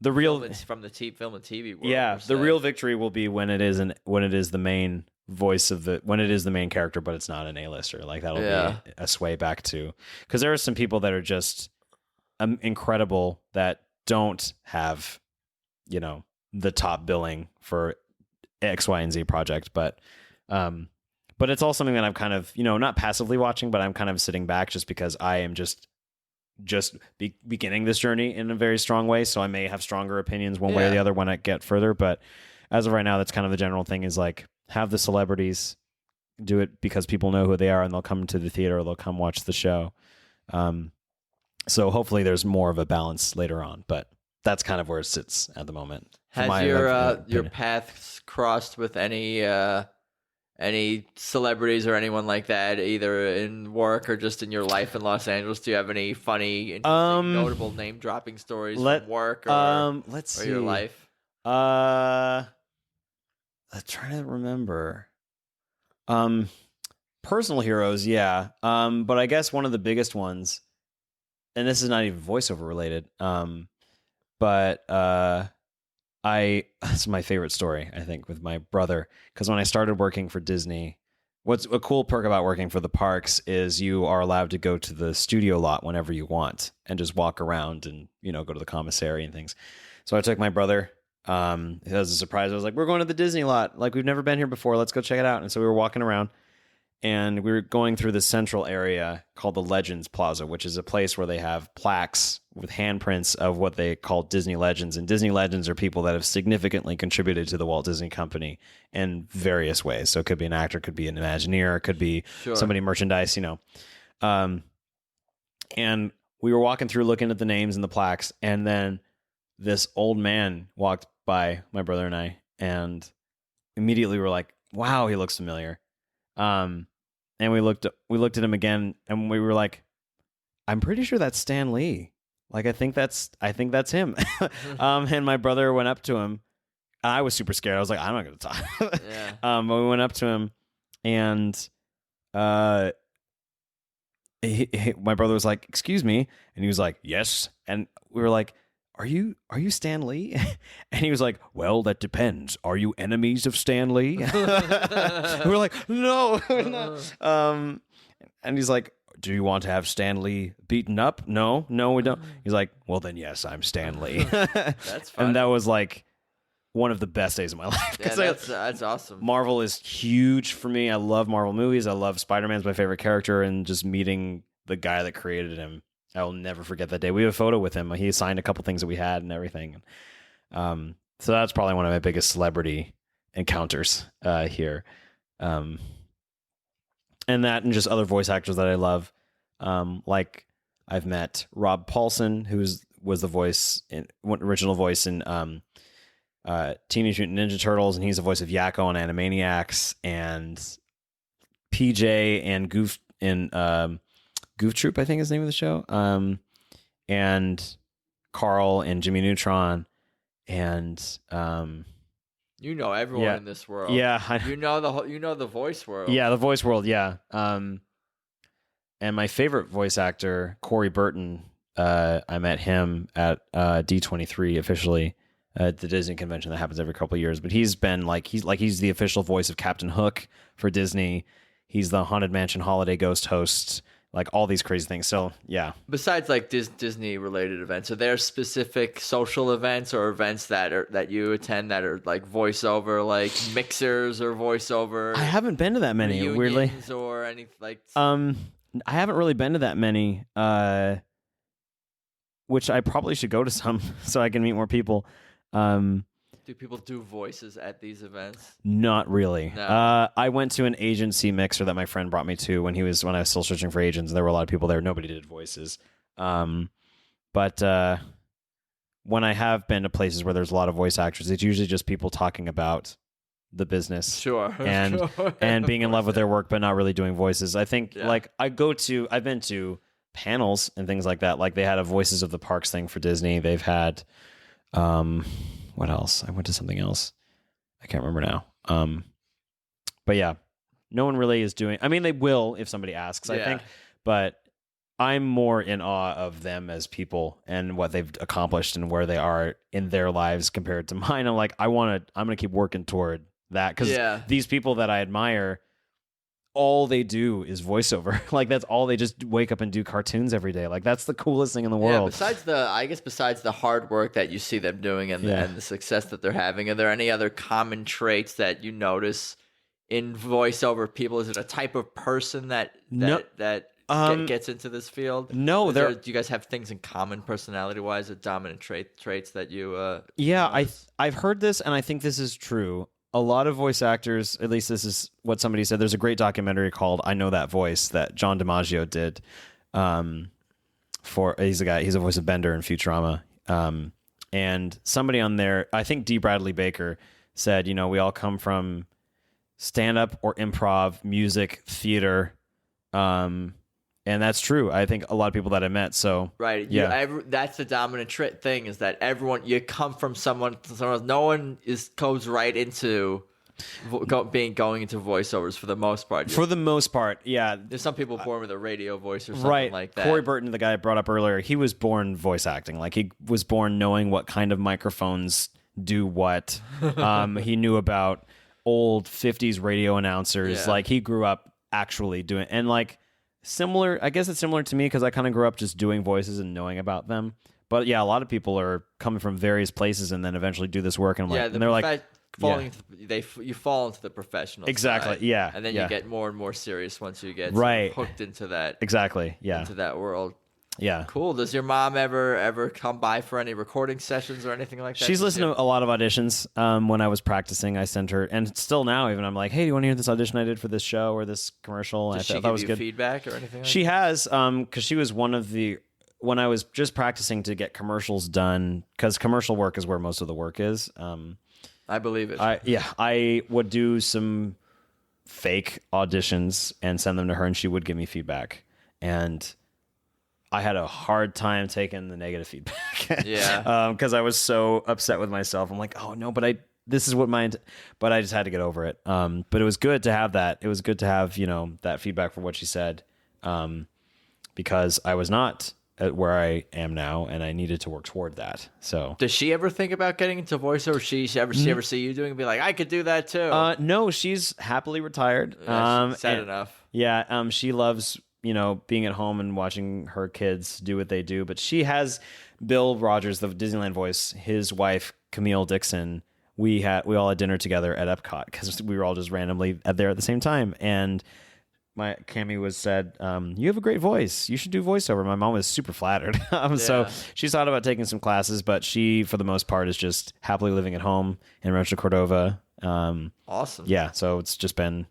S2: the real
S1: from the film and TV world.
S2: Yeah, the real victory will be when it is the main voice when it is the main character, but it's not an A-lister. Like that'll be a sway back to, because there are some people that are just incredible that don't have, the top billing for X, Y, and Z project, but it's all something that I'm kind of, not passively watching, but I'm kind of sitting back just because I am just beginning this journey in a very strong way. So I may have stronger opinions one way or the other when I get further. But as of right now, that's kind of the general thing is like have the celebrities do it because people know who they are and they'll come to the theater or they'll come watch the show. So hopefully there's more of a balance later on, but that's kind of where it sits at the moment.
S1: Has your paths crossed with any celebrities or anyone like that, either in work or just in your life in Los Angeles? Do you have any funny, interesting, notable name dropping stories from work or your life?
S2: I'm trying to remember. Personal heroes, yeah. But I guess one of the biggest ones, and this is not even voiceover related, but it's my favorite story, I think, with my brother, because when I started working for Disney, what's a cool perk about working for the parks is you are allowed to go to the studio lot whenever you want and just walk around and, go to the commissary and things. So I took my brother, it was a surprise. I was like, we're going to the Disney lot. Like, we've never been here before. Let's go check it out. And so we were walking around and we were going through the central area called the Legends Plaza, which is a place where they have plaques with handprints of what they call Disney legends. And Disney legends are people that have significantly contributed to the Walt Disney Company in various ways. So it could be an actor, could be an Imagineer, could be somebody merchandise, And we were walking through looking at the names and the plaques. And then this old man walked by my brother and I, and immediately we were like, wow, he looks familiar. And we looked at him again and we were like, I'm pretty sure that's Stan Lee. Like, I think that's him. And my brother went up to him. I was super scared. I was like, I'm not going to talk. But we went up to him and, my brother was like, excuse me. And he was like, yes. And we were like, are you Stan Lee? And he was like, well, that depends. Are you enemies of Stan Lee? We were like, no, we're not. And he's like, do you want to have Stan Lee beaten up? No, we don't. He's like, well, then yes, I'm Stan Lee.
S1: That's fun.
S2: And that was like one of the best days of my life.
S1: Yeah, that's awesome.
S2: Marvel is huge for me. I love Marvel movies. I love Spider-Man's my favorite character, and just meeting the guy that created him, I will never forget that day. We have a photo with him. He signed a couple things that we had and everything. So that's probably one of my biggest celebrity encounters here. And that, and just other voice actors that I love. Like I've met Rob Paulson, who was the original voice in Teenage Mutant Ninja Turtles, and he's the voice of Yakko on Animaniacs, and PJ and Goof in Goof Troop, I think is the name of the show. And Carl and Jimmy Neutron, and
S1: everyone in this world.
S2: Yeah,
S1: you know the voice world.
S2: Yeah, the voice world. Yeah. And my favorite voice actor, Corey Burton, I met him at D23 officially at the Disney convention that happens every couple of years. But he's been he's the official voice of Captain Hook for Disney. He's the Haunted Mansion Holiday Ghost host. like all these crazy things. So yeah.
S1: Besides like Disney related events, are there specific social events or events that you attend that are like voiceover, like mixers or voiceover?
S2: I haven't been to that many, weirdly.
S1: Reunions or any like.
S2: I haven't really been to that many, which I probably should go to some so I can meet more people.
S1: Do people do voices at these events?
S2: Not really.
S1: No.
S2: I went to an agency mixer that my friend brought me to when I was still searching for agents. There were a lot of people there. Nobody did voices. But when I have been to places where there's a lot of voice actors, it's usually just people talking about the business.
S1: Sure.
S2: And being in love with their work, but not really doing voices. I think like I've been to panels and things like that. Like they had a Voices of the Parks thing for Disney. They've had, what else? I went to something else. I can't remember now. But yeah, no one really is doing. I mean, they will if somebody asks. I think, but I'm more in awe of them as people and what they've accomplished and where they are in their lives compared to mine. I'm like, I'm gonna keep working toward that because these people that I admire, all they do is voiceover. Like that's all they just wake up and do cartoons every day. Like that's the coolest thing in the world.
S1: Yeah, besides the hard work that you see them doing and the success that they're having, are there any other common traits that you notice in voiceover people? Is it a type of person that gets into this field?
S2: No,
S1: do you guys have things in common personality wise, or dominant traits that you
S2: I've heard this and I think this is true. A lot of voice actors, at least this is what somebody said. There's a great documentary called "I Know That Voice" that John DiMaggio did. He's a voice of Bender in Futurama, and somebody on there, I think D. Bradley Baker, said, we all come from stand-up or improv, music, theater, and that's true. I think a lot of people that I met. So
S1: right, that's the dominant thing is that you come from someone else. No one goes right into going into voiceovers for the most part.
S2: For the most part, yeah.
S1: There's some people born with a radio voice or something like that.
S2: Corey Burton, the guy I brought up earlier, he was born voice acting. Like he was born knowing what kind of microphones do what. He knew about old 50s radio announcers. Like he grew up actually doing, and like similar, I guess it's similar to me because I kind of grew up just doing voices and knowing about them. But yeah, a lot of people are coming from various places and then eventually do this work, and I'm like, and they're like,
S1: you fall into the professional
S2: exactly
S1: side, and then you get more and more serious once you get hooked into that into that world.
S2: Yeah.
S1: Cool. Does your mom ever come by for any recording sessions or anything like that?
S2: She's listened to a lot of auditions. When I was practicing, I sent her, and still now, even I'm like, hey, do you want to hear this audition I did for this show or this commercial?
S1: Does she give you feedback or anything like
S2: She has, because she was one of the, when I was just practicing to get commercials done, because commercial work is where most of the work is.
S1: I believe it.
S2: I would do some fake auditions and send them to her, and she would give me feedback. And I had a hard time taking the negative feedback. Because I was so upset with myself. I'm like, oh no, but this is what but I just had to get over it. But it was good to have that. It was good to have, that feedback for what she said. Because I was not at where I am now, and I needed to work toward that. So,
S1: does she ever think about getting into voiceover? She ever see you doing and be like, I could do that too?
S2: No, she's happily retired.
S1: Sad enough.
S2: Yeah. She loves, being at home and watching her kids do what they do. But she has Bill Rogers, the Disneyland voice, his wife, Camille Dixon. We all had dinner together at Epcot because we were all just randomly there at the same time. And my Cammy said, you have a great voice. You should do voiceover. My mom was super flattered. So she thought about taking some classes, but she, for the most part, is just happily living at home in Rancho Cordova.
S1: Awesome.
S2: Yeah. So it's just been,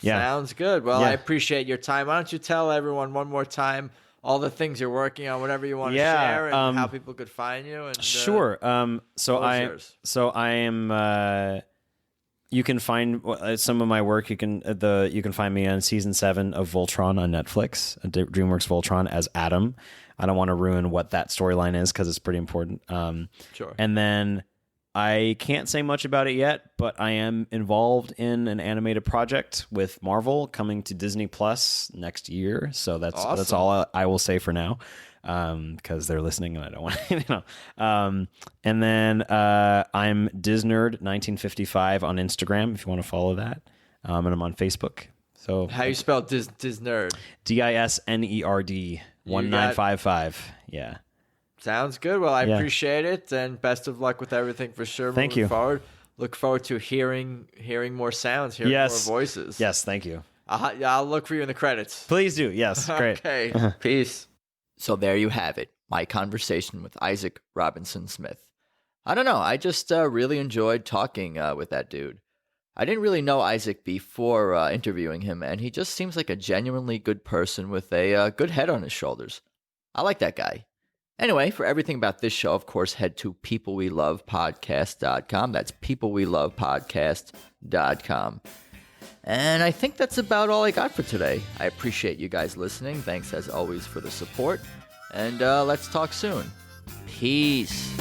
S1: Sounds good. Well, I appreciate your time. Why don't you tell everyone one more time all the things you're working on, whatever you want to share, and how people could find you? And,
S2: sure. So I am. You can find some of my work. You can find me on season 7 of Voltron on Netflix, DreamWorks Voltron as Adam. I don't want to ruin what that storyline is because it's pretty important.
S1: Sure.
S2: And then I can't say much about it yet, but I am involved in an animated project with Marvel coming to Disney Plus next year. So that's
S1: awesome.
S2: That's all I will say for now, because they're listening and I don't want to, And then I'm Disnerd1955 on Instagram if you want to follow that, and I'm on Facebook. So
S1: How you spell Disnerd?
S2: DISNERD 1955. Yeah.
S1: Sounds good. Well, I
S2: Yeah.
S1: appreciate it, and best of luck with everything for sure.
S2: Thank
S1: moving
S2: you.
S1: Forward. Look forward to hearing more sounds, hearing more voices.
S2: Yes, thank you.
S1: I'll look for you in the credits.
S2: Please do. Yes, great.
S1: Okay. Peace. So there you have it. My conversation with Isaac Robinson Smith. I don't know. I just really enjoyed talking with that dude. I didn't really know Isaac before interviewing him, and he just seems like a genuinely good person with a good head on his shoulders. I like that guy. Anyway, for everything about this show, of course, head to peoplewelovepodcast.com. That's peoplewelovepodcast.com. And I think that's about all I got for today. I appreciate you guys listening. Thanks, as always, for the support. And let's talk soon. Peace.